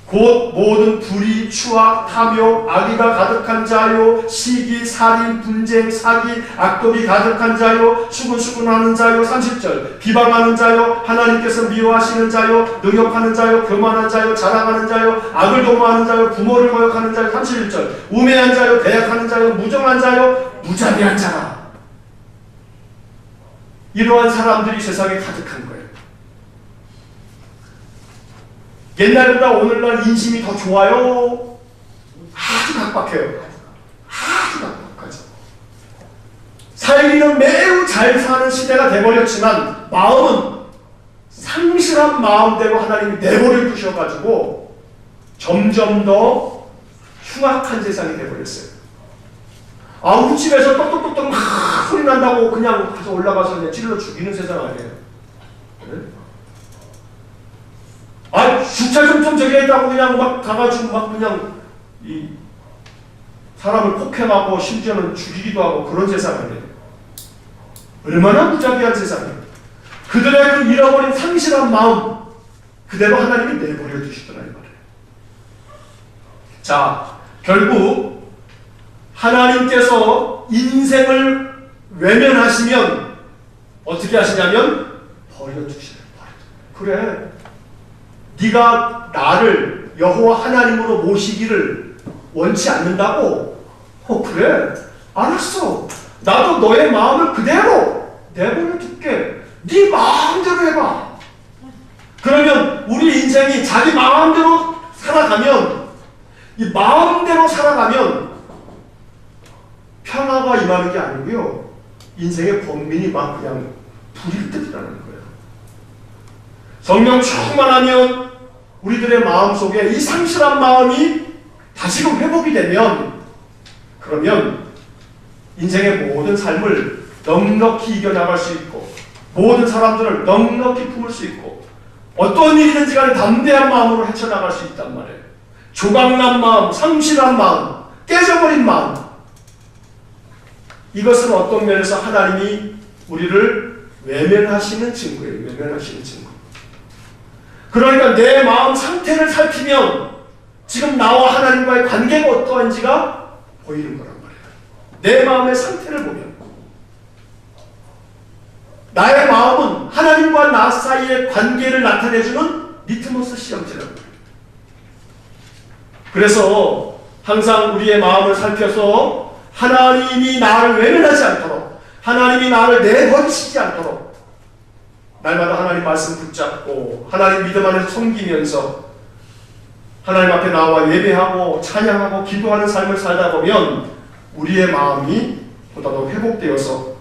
곧 모든 불의, 추악, 탐욕, 악의가 가득한 자요, 시기, 살인, 분쟁, 사기, 악독이 가득한 자요, 수근수근하는 자요. 30절, 비방하는 자요, 하나님께서 미워하시는 자요, 능욕하는 자요, 교만한 자요, 자랑하는 자요, 악을 도모하는 자요, 부모를 거역하는 자요. 31절, 우매한 자요, 대약하는 자요, 무정한 자요, 무자비한 자라. 이러한 사람들이 세상에 가득한 거예요. 옛날보다 오늘날 인심이 더 좋아요? 아주 각박해요. 아주 각박하죠. 살기는 매우 잘 사는 시대가 돼버렸지만 마음은 상실한 마음대로 하나님이 내버려 두셔가지고 점점 더 흉악한 세상이 돼버렸어요. 우리 집에서 똑똑똑똑 막 소리 난다고 그냥 가서 올라가서 그냥 찔러 죽이는 세상 아니에요. 네? 주차 좀 저기 했다고 그냥 막 가가지고 막 그냥 이 사람을 폭행하고 심지어는 죽이기도 하고 그런 세상 아니에요. 얼마나 무자비한 세상이에요. 그들의 그 잃어버린 상실한 마음 그대로 하나님이 내버려 두시더라 이 말이에요. 자, 결국 하나님께서 인생을 외면하시면 어떻게 하시냐면 버려두시는 거예요. 그래, 네가 나를 여호와 하나님으로 모시기를 원치 않는다고? 그래, 알았어. 나도 너의 마음을 그대로 내버려 둘게. 네 마음대로 해봐. 그러면 우리 인생이 자기 마음대로 살아가면, 이 마음대로 살아가면 평화가 임하는 게 아니고요, 인생의 권민이 막 그냥 불일 듯이라는 거예요. 성령 충만하면 우리들의 마음속에 이 상실한 마음이 다시금 회복이 되면, 그러면 인생의 모든 삶을 넉넉히 이겨나갈 수 있고 모든 사람들을 넉넉히 품을 수 있고 어떤 일이든지 간에 담대한 마음으로 헤쳐나갈 수 있단 말이에요. 조각난 마음, 상실한 마음, 깨져버린 마음. 이것은 어떤 면에서 하나님이 우리를 외면하시는 증거예요. 외면하시는 증거. 그러니까 내 마음 상태를 살피면 지금 나와 하나님과의 관계가 어떠한지가 보이는 거란 말이에요. 내 마음의 상태를 보면 나의 마음은 하나님과 나 사이의 관계를 나타내주는 리트머스 시험지라는 거예요. 그래서 항상 우리의 마음을 살펴서 하나님이 나를 외면하지 않도록, 하나님이 나를 내버리시지 않도록 날마다 하나님 말씀 붙잡고 하나님 믿음 안에서 섬기면서 하나님 앞에 나와 예배하고 찬양하고 기도하는 삶을 살다 보면 우리의 마음이 보다 더 회복되어서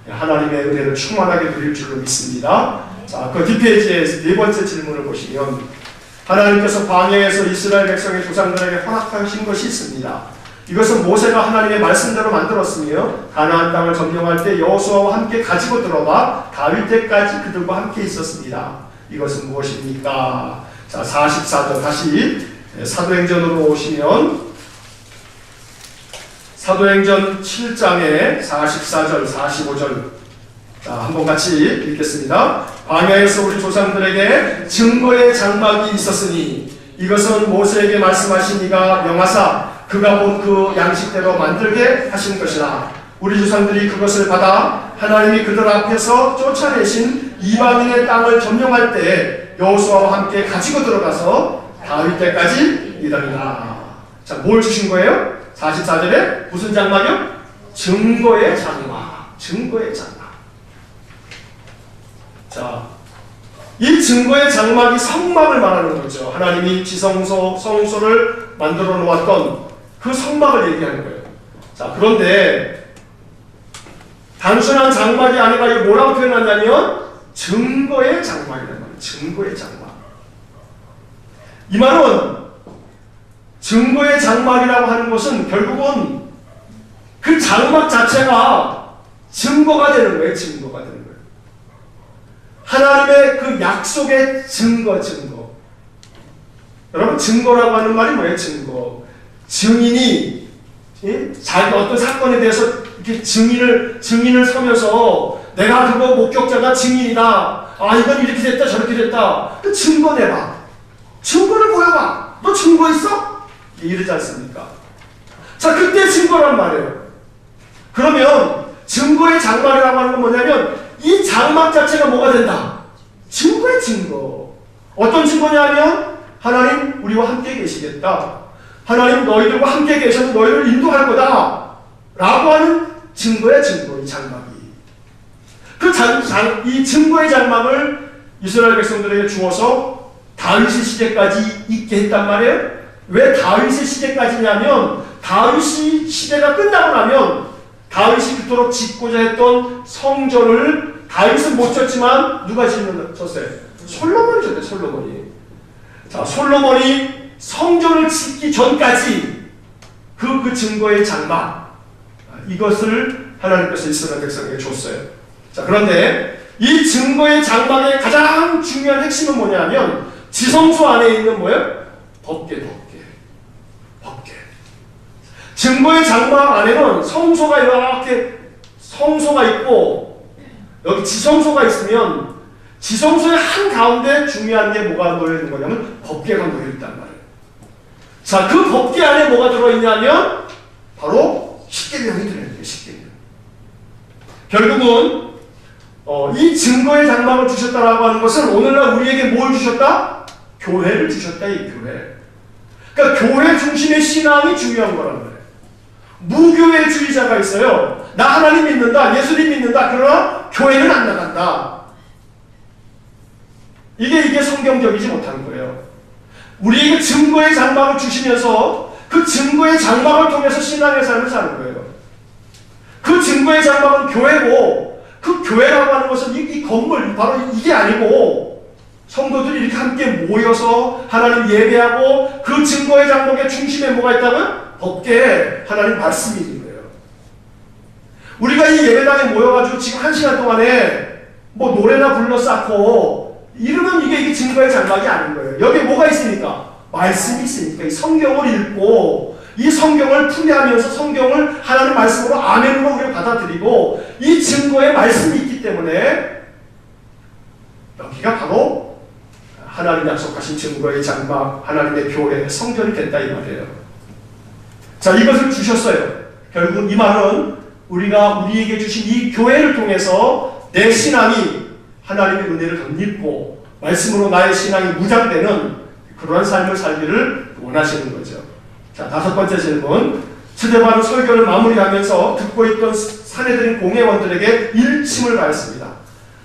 하나님의 은혜를 충만하게 누릴 줄로 믿습니다. 자, 그 뒷페이지에 네 번째 질문을 보시면 하나님께서 광야에서 이스라엘 백성의 조상들에게 허락하신 것이 있습니다. 이것은 모세가 하나님의 말씀대로 만들었으며 가나안 땅을 점령할 때 여호수아와 함께 가지고 들어가 다윗 때까지 그들과 함께 있었습니다. 이것은 무엇입니까? 자, 44절 다시 사도행전으로 오시면 사도행전 7장의 44절, 45절 자, 한번 같이 읽겠습니다. 광야에서 우리 조상들에게 증거의 장막이 있었으니 이것은 모세에게 말씀하신 이가 명하사 그가 본 그 양식대로 만들게 하신 것이라. 우리 조상들이 그것을 받아 하나님이 그들 앞에서 쫓아내신 이방인의 땅을 점령할 때 여호수아와 함께 가지고 들어가서 다윗 때까지 이르리라. 자, 뭘 주신 거예요? 44절에 무슨 장막이요? 증거의 장막. 증거의 장막. 자, 이 증거의 장막이 성막을 말하는 거죠. 하나님이 지성소, 성소를 만들어 놓았던 그 성막을 얘기하는 거예요. 자, 그런데 단순한 장막이 아니라 이거 뭐라고 표현하냐면 증거의 장막이란 말이에요. 증거의 장막. 이 말은 증거의 장막이라고 하는 것은 결국은 그 장막 자체가 증거가 되는 거예요. 증거가 되는 거예요. 하나님의 그 약속의 증거. 여러분, 증거라고 하는 말이 뭐예요? 증거. 증인이 자기 어떤 사건에 대해서 이렇게 증인을 서면서 내가 그거 목격자가 증인이다. 아, 이건 이렇게 됐다 저렇게 됐다. 그 증거 내봐. 증거를 보여봐. 너 증거 있어? 이러지 않습니까? 자, 그때 증거란 말이에요. 그러면 증거의 장막이라고 하는 건 뭐냐면 이 장막 자체가 뭐가 된다? 증거의 증거. 어떤 증거냐면 하나님 우리와 함께 계시겠다. 하나님 너희들과 함께 계셔서 너희를 인도할 거다 라고 하는 증거의 증거. 이 장막이 이 증거의 장막을 이스라엘 백성들에게 주어서 다윗의 시대까지 있게 했단 말이에요. 왜 다윗의 시대까지냐면 다윗이 시대가 끝나고 나면 다윗이 그토록 짓고자 했던 성전을 다윗은 못 졌지만 누가 졌어요? 솔로몬이 졌대. 솔로몬이. 자, 솔로몬이 성전을 짓기 전까지 그 증거의 장막, 이것을 하나님께서 이스라엘 백성에게 줬어요. 자, 그런데 이 증거의 장막의 가장 중요한 핵심은 뭐냐면 지성소 안에 있는 뭐예요? 법궤. 증거의 장막 안에는 성소가 이렇게 성소가 있고 여기 지성소가 있으면 지성소의 한가운데 중요한 게 뭐가 놓여 있는 거냐면 법궤가 놓여 있단 말이에요. 자, 그 법궤 안에 뭐가 들어있냐면 바로 십계명이 들어있는 거예요. 십계명. 결국은 이 증거의 장막을 주셨다라고 하는 것은 오늘날 우리에게 뭘 주셨다? 교회를 주셨다. 이 교회. 그러니까 교회 중심의 신앙이 중요한 거란 말이에요. 무교회주의자가 있어요. 나 하나님 믿는다, 예수님 믿는다. 그러나 교회는 안 나간다. 이게 성경적이지 못한 거예요. 우리에게 증거의 장막을 주시면서 그 증거의 장막을 통해서 신앙의 삶을 사는 거예요. 그 증거의 장막은 교회고 그 교회라고 하는 것은 이 건물 바로 이게 아니고 성도들이 이렇게 함께 모여서 하나님 예배하고 그 증거의 장막의 중심에 뭐가 있다고요? 법궤 하나님 말씀이 있는 거예요. 우리가 이 예배당에 모여가지고 지금 1시간 동안에 노래나 불러 쌓고 이러면 이게 증거의 장막이 아닌 거예요. 여기에 뭐가 있습니까? 말씀이 있으니까 이 성경을 읽고 이 성경을 풀이하면서 성경을 하나님 말씀으로 아멘으로 우리가 받아들이고 이 증거의 말씀이 있기 때문에 여기가 바로 하나님 약속하신 증거의 장막, 하나님의 교회, 성전이 됐다 이 말이에요. 자, 이것을 주셨어요. 결국 이 말은 우리가 우리에게 주신 이 교회를 통해서 내 신앙이 하나님의 은혜를 덧입고 말씀으로 나의 신앙이 무장되는 그러한 삶을 살기를 원하시는 거죠. 자, 5번째 질문. 스데반은 설교를 마무리하면서 듣고 있던 사내들인 공회원들에게 일침을 가했습니다.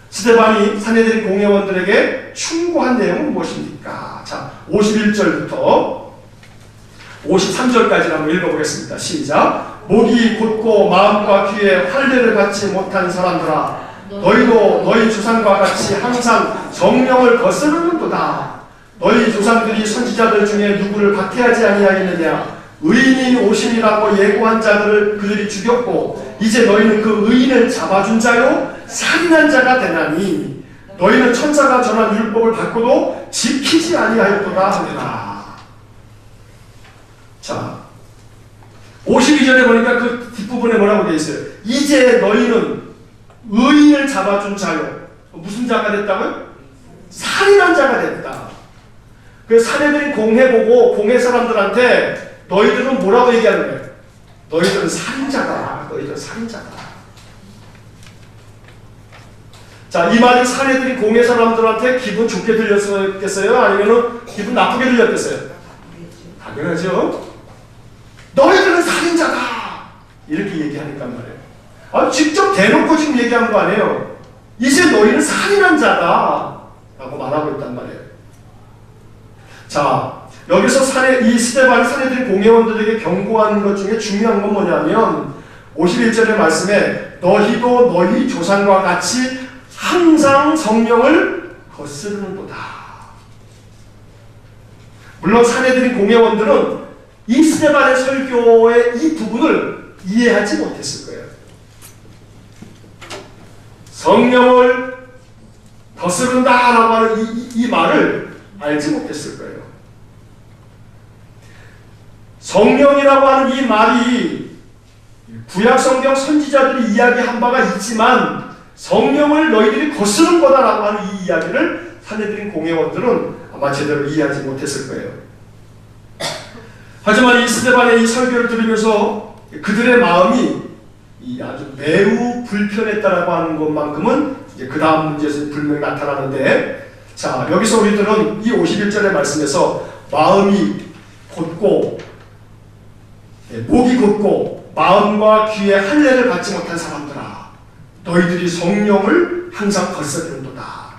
스데반이 사내들인 공회원들에게 충고한 내용은 무엇입니까? 자, 51절부터 53절까지 한번 읽어보겠습니다. 시작. 목이 곧고 마음과 귀에 할례를 받지 못한 사람들아, 너희도 너희 조상과 같이 항상 정령을 거스르는도다. 너희 조상들이 선지자들 중에 누구를 박해하지 아니하였느냐? 의인이 오심이라고 예고한 자들을 그들이 죽였고 이제 너희는 그 의인을 잡아준 자요 살인한 자가 되나니 너희는 천사가 전한 율법을 받고도 지키지 아니하였도다 하니라. 자, 52절에 보니까 그 뒷부분에 뭐라고 되어 있어요? 이제 너희는 의인을 잡아준 자요. 무슨 자가 됐다고요? 살인한 자가 됐다. 그 사내들이 공회 보고 공회 사람들한테 너희들은 뭐라고 얘기하는 거예요? 너희들은 살인자다. 너희들은 살인자다. 자, 이 말이 사내들이 공회 사람들한테 기분 좋게 들렸겠어요? 아니면 기분 나쁘게 들렸겠어요? 당연하죠. 너희들은 살인자다. 이렇게 얘기하니까 말이에요. 아, 직접 대놓고 지금 얘기한 거 아니에요. 이제 너희는 살인한 자다. 라고 말하고 있단 말이에요. 자, 여기서 이 스데반이 사내들이 공회원들에게 경고하는 것 중에 중요한 건 뭐냐면 51절의 말씀에 너희도 너희 조상과 같이 항상 성령을 거스르는도다. 물론 사내들이 공회원들은 이 스데반의 설교의 이 부분을 이해하지 못했을 거예요. 성령을 거스른다라고 하는 이 말을 알지 못했을 거예요. 성령이라고 하는 이 말이 구약성경 선지자들이 이야기한 바가 있지만 성령을 너희들이 거스른 거다라고 하는 이 이야기를 사내들인 공회원들은 아마 제대로 이해하지 못했을 거예요. 하지만 이 스데반의 이 설교를 들으면서 그들의 마음이 아주 매우 불편했다라고 하는 것만큼은 이제 그 다음 문제에서 분명히 나타나는데, 자, 여기서 우리들은 이 51절의 말씀에서 마음이 곧고 목이 곧고 마음과 귀에 할례를 받지 못한 사람들아, 너희들이 성령을 항상 거스르는도다.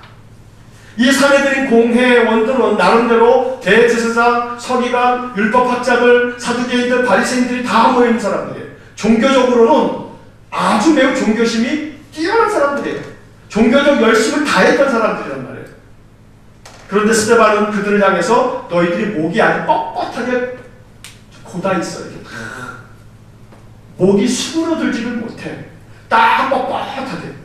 이 사내들인 공회원들은 나름대로 대제사장, 서기관, 율법학자들, 사두개인들, 바리새인들이 다 모여있는 사람들이에요. 종교적으로는 아주 매우 종교심이 뛰어난 사람들이에요. 종교적 열심을 다했던 사람들이란 말이에요. 그런데 스데반은 그들을 향해서 너희들이 목이 아주 뻣뻣하게 고다있어. 이렇게 목이 수그러들지를 못해. 딱 뻣뻣하게.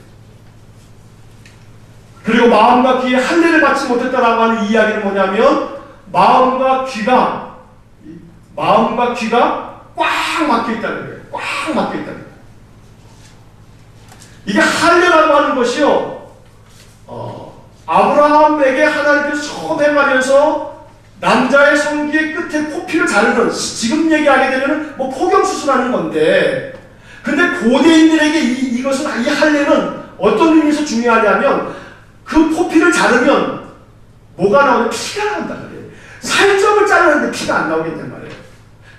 그리고 마음과 귀에 할례를 받지 못했다라고 하는 이야기는 뭐냐면 마음과 귀가 꽉 막혀 있다는 거예요. 꽉 막혀 있다는 거예요. 이게 할례라고 하는 것이요, 아브라함에게 하나님께서 처음 행하면서 남자의 성기의 끝에 코피를 자르는, 지금 얘기하게 되면 뭐 포경수술하는 건데, 근데 고대인들에게 이것은, 이 할례는 어떤 의미에서 중요하냐면 그 포피를 자르면 뭐가 나오냐? 피가 나온다 그래요. 살점을 자르는데 피가 안 나오겠단 말이에요.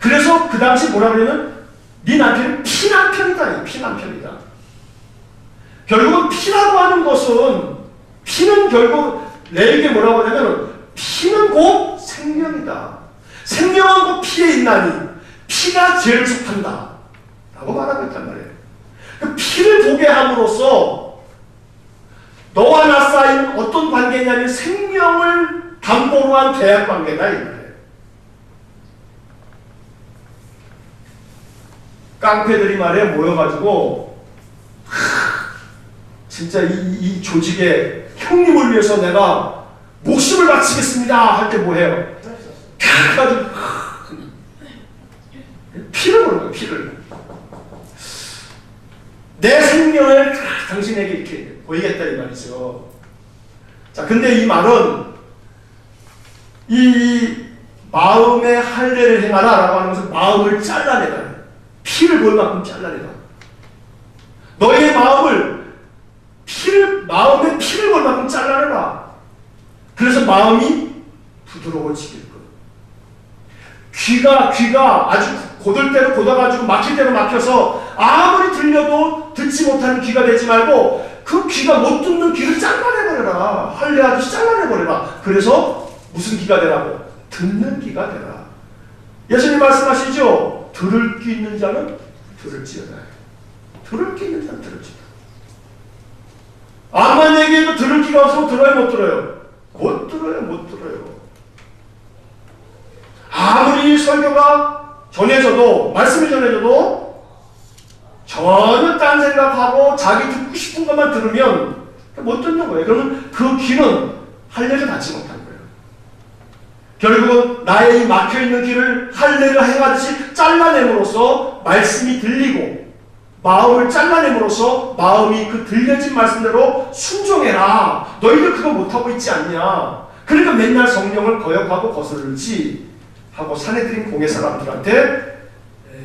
그래서 그 당시 뭐라 그러냐면 네 남편은 피남편이다. 피남편이다. 결국은 피라고 하는 것은, 피는 결국 레위기에 뭐라고 하냐면 피는 곧 생명이다. 생명은 곧 피에 있나니 피가 죄를 속한다 라고 말하고 있단 말이에요. 그 피를 보게 함으로써 너와 나 사이는 어떤 관계냐면 생명을 담보로 한 계약 관계다 이 말이에요. 깡패들이 말에 모여가지고 진짜 이 조직의 형님을 위해서 내가 목숨을 바치겠습니다 할 때 뭐해요? 아주 피를 보는 거예요. 피를. 내 생명을 당신에게 이렇게 보이겠다 이 말이죠. 자, 근데 이 말은 이 마음의 할례를 행하라 라고 하는 것은 마음을 잘라내다. 피를 볼 만큼 잘라내다. 너의 마음의 피를 볼 만큼 잘라내라. 그래서 마음이 부드러워지길 거예요. 귀가 아주 고들대로 고다가지고 막힐 대로 막혀서 아무리 들려도 듣지 못하는 귀가 되지 말고 그 귀가 못 듣는 귀를 잘라내버려라. 할례하듯이 잘라내버려라. 그래서 무슨 귀가 되라고? 듣는 귀가 되라. 예수님 말씀하시죠. 들을 귀 있는 자는 들을지어다. 들을 귀 있는 자는 들을지어다. 암만 얘기해도 들을 귀가 없으면 들어요, 못 들어요? 못 들어요, 못 들어요. 아무리 설교가 전해져도, 말씀이 전해져도 전혀 딴 생각하고 자기 듣고 싶은 것만 들으면 못 듣는 거예요. 그러면 그 귀는 할례를 받지 못한 거예요. 결국은 나의 이 막혀있는 귀를 할례를 행하듯이 잘라냄으로써 말씀이 들리고 마음을 잘라냄으로써 마음이 그 들려진 말씀대로 순종해라. 너희들 그거 못하고 있지 않냐. 그러니까 맨날 성령을 거역하고 거스르지 하고 산헤드린 공회 사람들한테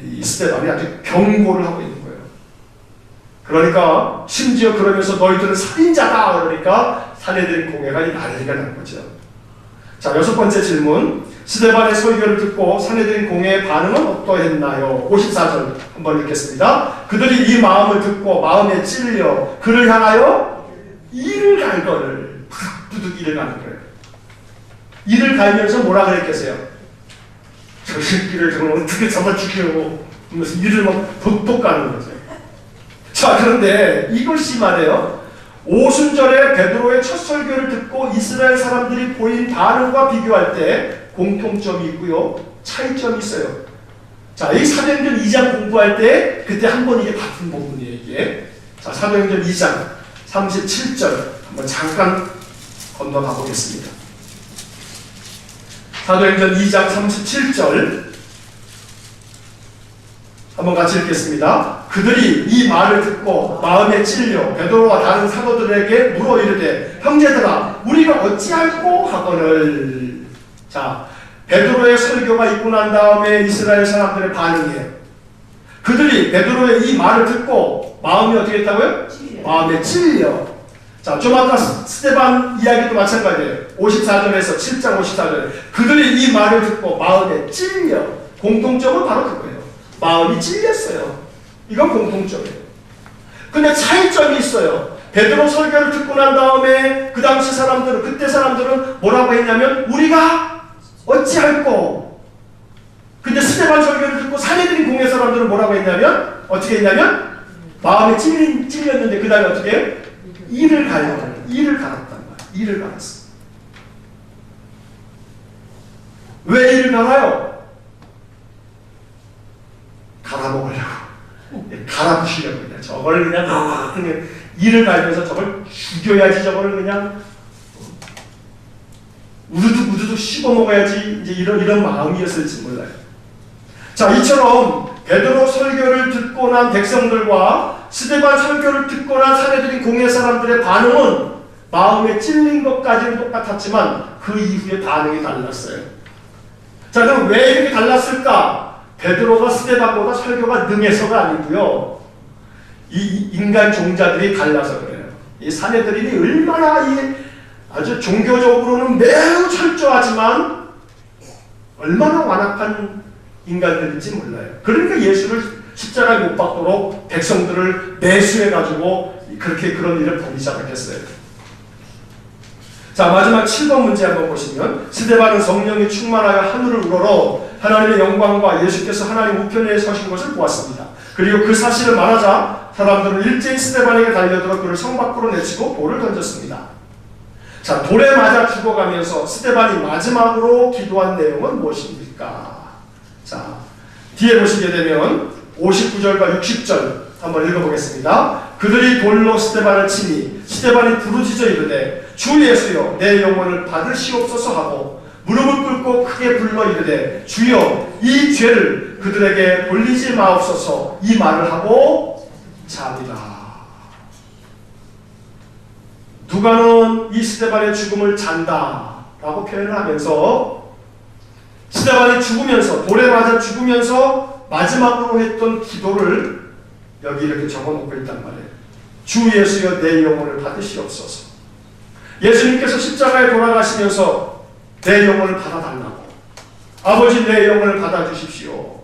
이 스데반이 아주 경고를 하고 있는 거예요. 그러니까 심지어 그러면서 너희들은 살인자다. 그러니까 산헤드린 공회가 난리가 난 거죠. 자, 6번째 질문. 스데반의 설교를 듣고 산헤드린 공회의 반응은 어떠했나요? 54절 한번 읽겠습니다. 그들이 이 마음을 듣고 마음에 찔려 그를 향하여 이를 갈거를 부득 이를 가는 거예요. 이를 갈면서 뭐라 그랬겠어요? 저 새끼를 정말 어떻게 잡아 죽이려고 하면서 이를 막 독독 가는 거죠. 자, 그런데 이것이 말이에요. 오순절에 베드로의 첫 설교를 듣고 이스라엘 사람들이 보인 반응과 비교할 때 공통점이 있고요, 차이점이 있어요. 자, 이 사도행전 2장 공부할 때 그때 한번 이게 같은 부분이에요. 이게. 자, 사도행전 2장 37절 한번 잠깐 건너가 보겠습니다. 사도행전 2장 37절 한번 같이 읽겠습니다. 그들이 이 말을 듣고 마음에 찔려 베드로와 다른 사도들에게 물어 이르되 형제들아 우리가 어찌할꼬 하거늘. 자, 베드로의 설교가 있고 난 다음에 이스라엘 사람들의 반응이에요. 그들이 베드로의 이 말을 듣고 마음이 어떻게 했다고요? 마음에 찔려. 자, 좀 아까 스데반 이야기도 마찬가지예요. 54절에서 7장 54절에 그들이 이 말을 듣고 마음에 찔려. 공통점은 바로 그거예요. 마음이 찔렸어요. 이건 공통점이에요. 근데 차이점이 있어요. 베드로 설교를 듣고 난 다음에 그 당시 사람들은, 그때 사람들은 뭐라고 했냐면 우리가 어찌할꼬. 근데 스데반 설교를 듣고 산헤드린 공회 사람들은 뭐라고 했냐면 어떻게 했냐면 마음에 찔렸는데 그 다음에 어떻게 해요? 이를 갈았단 말이야. 이를 갈았어. 왜 이를 갈아요? 갈아먹으려고. 갈아부시려고 그냥. 저걸 그냥 이를 갈면서 저걸 죽여야지, 저걸 그냥 우두둑 씹어 먹어야지, 이제 이런 마음이었을지 몰라요. 자, 이처럼 베드로 설교를 듣고 난 백성들과 스데반 설교를 듣고 난 산헤드린 공회 사람들의 반응은 마음에 찔린 것까지는 똑같았지만 그 이후에 반응이 달랐어요. 자, 그럼 왜 이렇게 달랐을까? 베드로가 스데반보다 설교가 능해서가 아니고요, 이 인간 종자들이 달라서 그래요. 이 산헤드린이 얼마나 아주 종교적으로는 매우 철저하지만 얼마나 완악한 인간들인지 몰라요. 그러니까 예수를 십자가에 못 박도록 백성들을 매수해가지고 그렇게 그런 일을 벌이기 시작했어요. 자, 마지막 7번 문제 한번 보시면 스데반은 성령이 충만하여 하늘을 우러러 하나님의 영광과 예수께서 하나님 우편에 서신 것을 보았습니다. 그리고 그 사실을 말하자 사람들은 일제히 스데반에게 달려들어 그를 성 밖으로 내치고 돌을 던졌습니다. 자, 돌에 맞아 죽어가면서 스데반이 마지막으로 기도한 내용은 무엇입니까? 자, 뒤에 보시게 되면 59절과 60절 한번 읽어보겠습니다. 그들이 돌로 스데반을 치니 스데반이 부르짖어 이르되 주 예수여 내 영혼을 받으시옵소서 하고 무릎을 꿇고 크게 불러 이르되 주여 이 죄를 그들에게 돌리지 마옵소서 이 말을 하고 잡니다. 누가는 이 스데반의 죽음을 잔다 라고 표현을 하면서 스데반이 죽으면서 돌에 맞아 죽으면서 마지막으로 했던 기도를 여기 이렇게 적어놓고 있단 말이에요. 주 예수여 내 영혼을 받으시옵소서. 예수님께서 십자가에 돌아가시면서 내 영혼을 받아달라고, 아버지 내 영혼을 받아주십시오.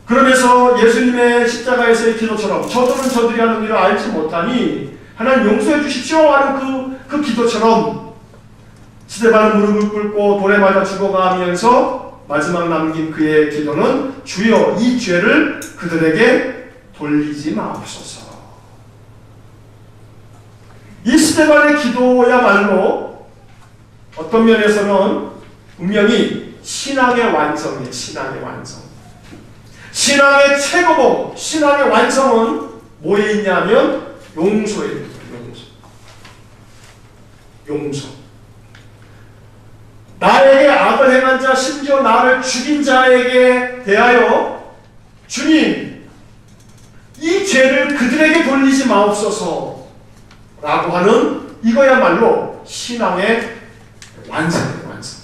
그러면서 예수님의 십자가에서의 기도처럼 저들은 저들이 하는 일을 알지 못하니 하나님 용서해 주십시오 하는 그 기도처럼 스데반은 무릎을 꿇고 돌에 맞아 죽어가면서 마지막 남긴 그의 기도는 주여 이 죄를 그들에게 돌리지 마옵소서. 이 스데반의 기도야말로 어떤 면에서는 분명히 신앙의 완성이에요. 신앙의 완성. 신앙의 최고봉, 신앙의 완성은 뭐에 있냐면 용서에 있는 거예요. 용서. 나에게 악을 행한 자, 심지어 나를 죽인 자에게 대하여 주님, 이 죄를 그들에게 돌리지 마옵소서 라고 하는 이거야말로 신앙의 완성이에요. 완성.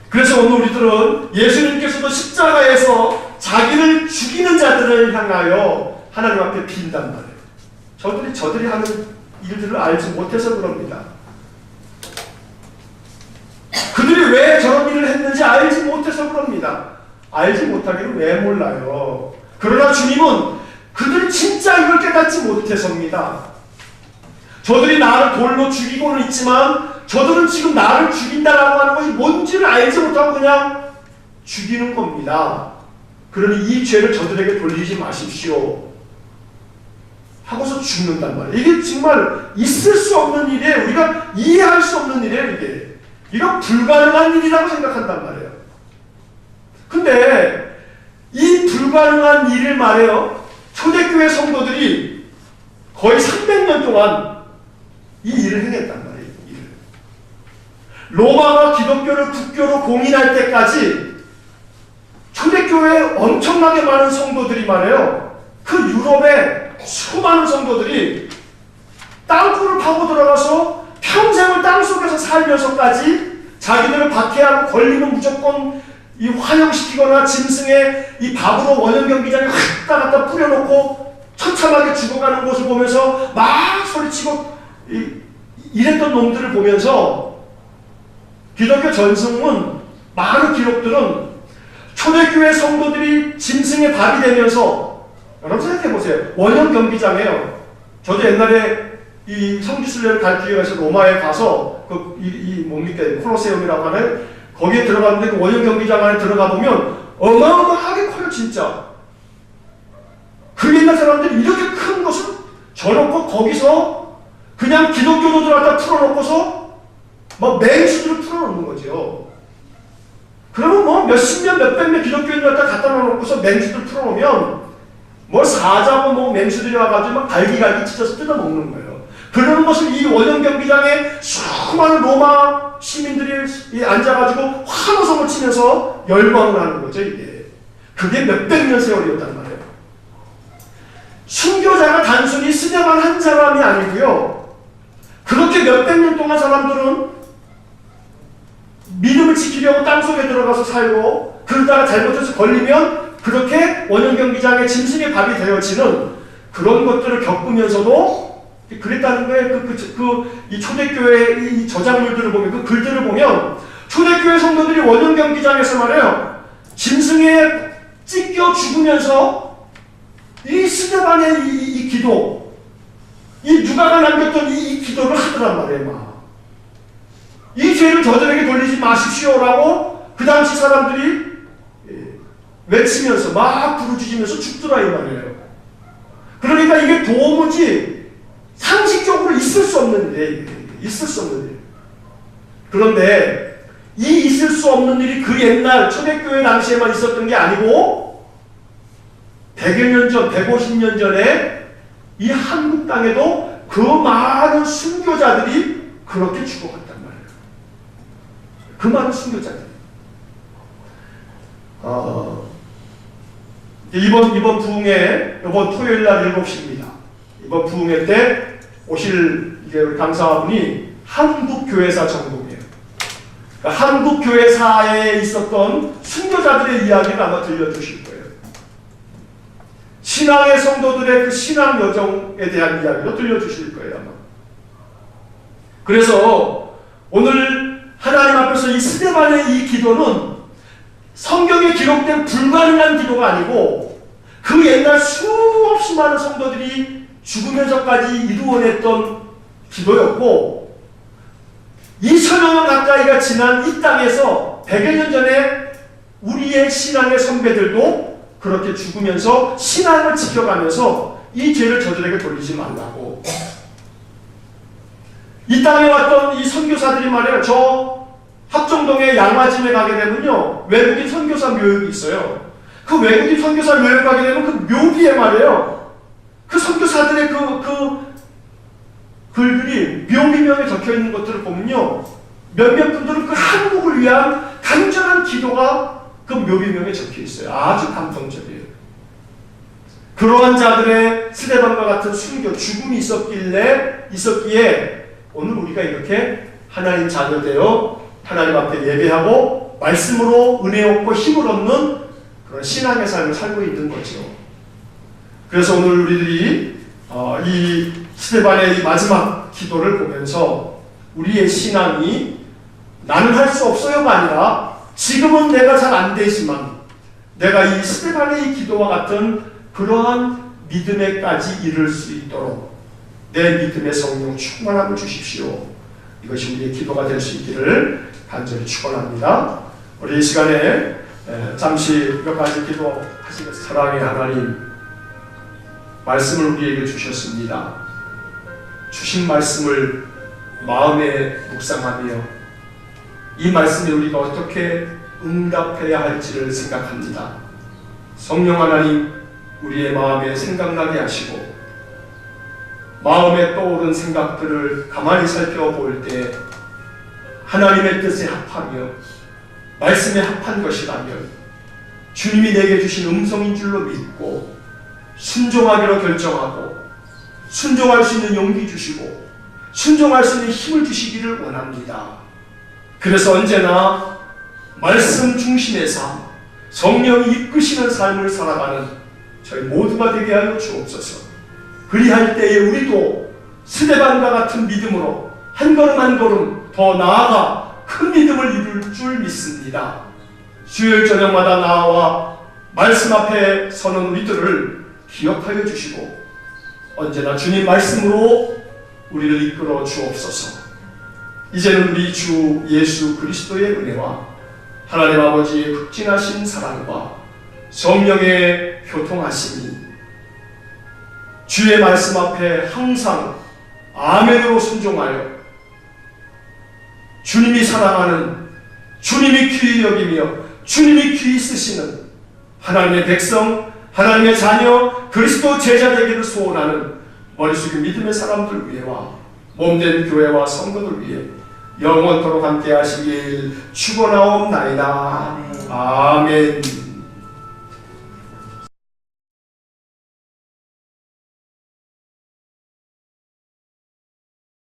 그래서 오늘 우리들은 예수님께서도 십자가에서 자기를 죽이는 자들을 향하여 하나님 앞에 빈단 말이에요. 저들이 하는 일들을 알지 못해서 그럽니다. 그들이 왜 저런 일을 했는지 알지 못해서 그럽니다. 알지 못하기는 왜 몰라요. 그러나 주님은 그들이 진짜 이걸 깨닫지 못해서입니다. 저들이 나를 돌로 죽이고는 있지만 저들은 지금 나를 죽인다라고 하는 것이 뭔지를 알지 못하고 그냥 죽이는 겁니다. 그러니 이 죄를 저들에게 돌리지 마십시오 하고서 죽는단 말이에요. 이게 정말 있을 수 없는 일이에요. 우리가 이해할 수 없는 일이에요. 이건 불가능한 일이라고 생각한단 말이에요. 근데 이 불가능한 일을 말해요. 초대교회 성도들이 거의 300년 동안 이 일을 행했단 말이에요. 로마가 기독교를 국교로 공인할 때까지 초대교회에 엄청나게 많은 성도들이 말해요. 그 유럽의 수많은 성도들이 땅굴을 파고 들어가서 평생을 땅속에서 살면서까지 자기들을 박해하고 걸리면 무조건 이 환영시키거나 짐승의 이 밥으로 원형 경기장에 확 갖다 뿌려놓고 처참하게 죽어가는 것을 보면서 막 소리치고 이랬던 놈들을 보면서 기독교 전승은 많은 기록들은 초대교회 성도들이 짐승의 밥이 되면서 여러분 생각해보세요. 원형 경기장이에요. 저도 옛날에 이 성지순례를 갈 기회가 있어서 로마에 가서 뭡니까 콜로세움이라고 하는 거기에 들어갔는데 그 원형 경기장 안에 들어가 보면 어마어마하게 커요. 진짜 그 옛날 사람들이 이렇게 큰 것을 저놓고 거기서 그냥 기독교도들 갖다 풀어놓고서 막 맹수들을 풀어놓는 거죠. 그러면 뭐 몇십 년, 몇백 년 기독교인들 갖다 놓고서 맹수들 풀어놓으면 뭐 사자고 뭐 맹수들이 와가지고 막 갈기갈기 찢어서 뜯어먹는 거예요. 그런 것을 이 원형 경기장에 수많은 로마 시민들이 앉아가지고 환호성을 치면서 열광을 하는 거죠. 이게 그게 몇백 년 세월이었단 말이에요. 순교자가 단순히 스데반 한 사람이 아니고요. 그렇게 몇백 년 동안 사람들은 믿음을 지키려고 땅속에 들어가서 살고 그러다가 잘못해서 걸리면 그렇게 원형 경기장에 짐승의 밥이 되어지는 그런 것들을 겪으면서도 그랬다는 거예요. 이 초대교회 이 저작물들을 보면 그 글들을 보면 초대교회 성도들이 원형 경기장에서 말해요. 짐승에 찢겨 죽으면서 이 스데반의 이 기도, 이 누가가 남겼던 이 기도를 하더란 말이에요. 이 죄를 저들에게 돌리지 마십시오라고 그 당시 사람들이 외치면서 막 부르짖으면서 죽더라 이 말이에요. 그러니까 이게 도무지 상식적으로 있을 수 없는 일이에요. 있을 수 없는 일. 그런데 이 있을 수 없는 일이 그 옛날 초대교회 당시에만 있었던 게 아니고 100여 년 전, 150년 전에 이 한국 땅에도 그 많은 순교자들이 그렇게 죽어갔단 말이에요. 그 많은 순교자들. 이번 부흥회, 이번 토요일 날 7시입니다. 이번 부흥회 때 오실 우리 강사분이 한국교회사 전공이에요. 그러니까 한국교회사에 있었던 순교자들의 이야기를 아마 들려주실 거예요. 신앙의 성도들의 그 신앙 여정에 대한 이야기도 들려주실 거예요, 아마. 그래서 오늘 하나님 앞에서 이 스데반의 이 기도는 성경에 기록된 불가능한 기도가 아니고 그 옛날 수없이 많은 성도들이 죽으면서까지 이루어냈던 기도였고 2000여 년 가까이가 지난 이 땅에서 100여 년 전에 우리의 신앙의 선배들도 그렇게 죽으면서 신앙을 지켜가면서 이 죄를 저들에게 돌리지 말라고. 이 땅에 왔던 이 선교사들이 말이에요. 저 합정동의 양화짐에 가게 되면요, 외국인 선교사 묘역이 있어요. 그 외국인 선교사 묘역 가게 되면 그 묘비에 말이에요, 그 선교사들의 그 글들이 묘비명에 적혀 있는 것들을 보면요, 몇몇 분들은 그 한국을 위한 간절한 기도가 그 묘비명에 적혀 있어요. 아주 감동적이에요. 그러한 자들의 스데반과 같은 순교, 죽음이 있었기에 오늘 우리가 이렇게 하나님 자녀 되어 하나님 앞에 예배하고 말씀으로 은혜 얻고 힘을 얻는 그런 신앙의 삶을 살고 있는 거죠. 그래서 오늘 우리들이 이 스데반의 이 마지막 기도를 보면서 우리의 신앙이 나는 할 수 없어요가 아니라 지금은 내가 잘 안 되지만 내가 이 스데반의 이 기도와 같은 그러한 믿음에까지 이를 수 있도록 내 믿음의 성령 충만함을 주십시오. 이것이 우리의 기도가 될 수 있기를 간절히 축원합니다. 우리 이 시간에 잠시 몇 가지 기도하시겠습니다. 사랑의 하나님, 말씀을 우리에게 주셨습니다. 주신 말씀을 마음에 묵상하며 이 말씀에 우리가 어떻게 응답해야 할지를 생각합니다. 성령 하나님, 우리의 마음에 생각나게 하시고 마음에 떠오른 생각들을 가만히 살펴볼 때 하나님의 뜻에 합하며 말씀에 합한 것이라면 주님이 내게 주신 음성인 줄로 믿고 순종하기로 결정하고 순종할 수 있는 용기 주시고 순종할 수 있는 힘을 주시기를 원합니다. 그래서 언제나 말씀 중심의 삶, 성령이 이끄시는 삶을 살아가는 저희 모두가 되게 하여 주옵소서. 그리할 때에 우리도 스데반과 같은 믿음으로 한 걸음 한 걸음 더 나아가 큰 믿음을 이룰 줄 믿습니다. 수요일 저녁마다 나와 말씀 앞에 서는 우리들을 기억하여 주시고 언제나 주님 말씀으로 우리를 이끌어 주옵소서. 이제는 우리 주 예수 그리스도의 은혜와 하나님 아버지의 극진하신 사랑과 성령의 교통하심이 주의 말씀 앞에 항상 아멘으로 순종하여 주님이 사랑하는, 주님이 귀히 여기며 주님이 귀히 쓰시는 하나님의 백성, 하나님의 자녀, 그리스도 제자 되기를 소원하는 머리 숙인 믿음의 사람들 위해와 몸된 교회와 성도들 위해 영원토록 함께 하시길 축원하옵나이다. 아멘.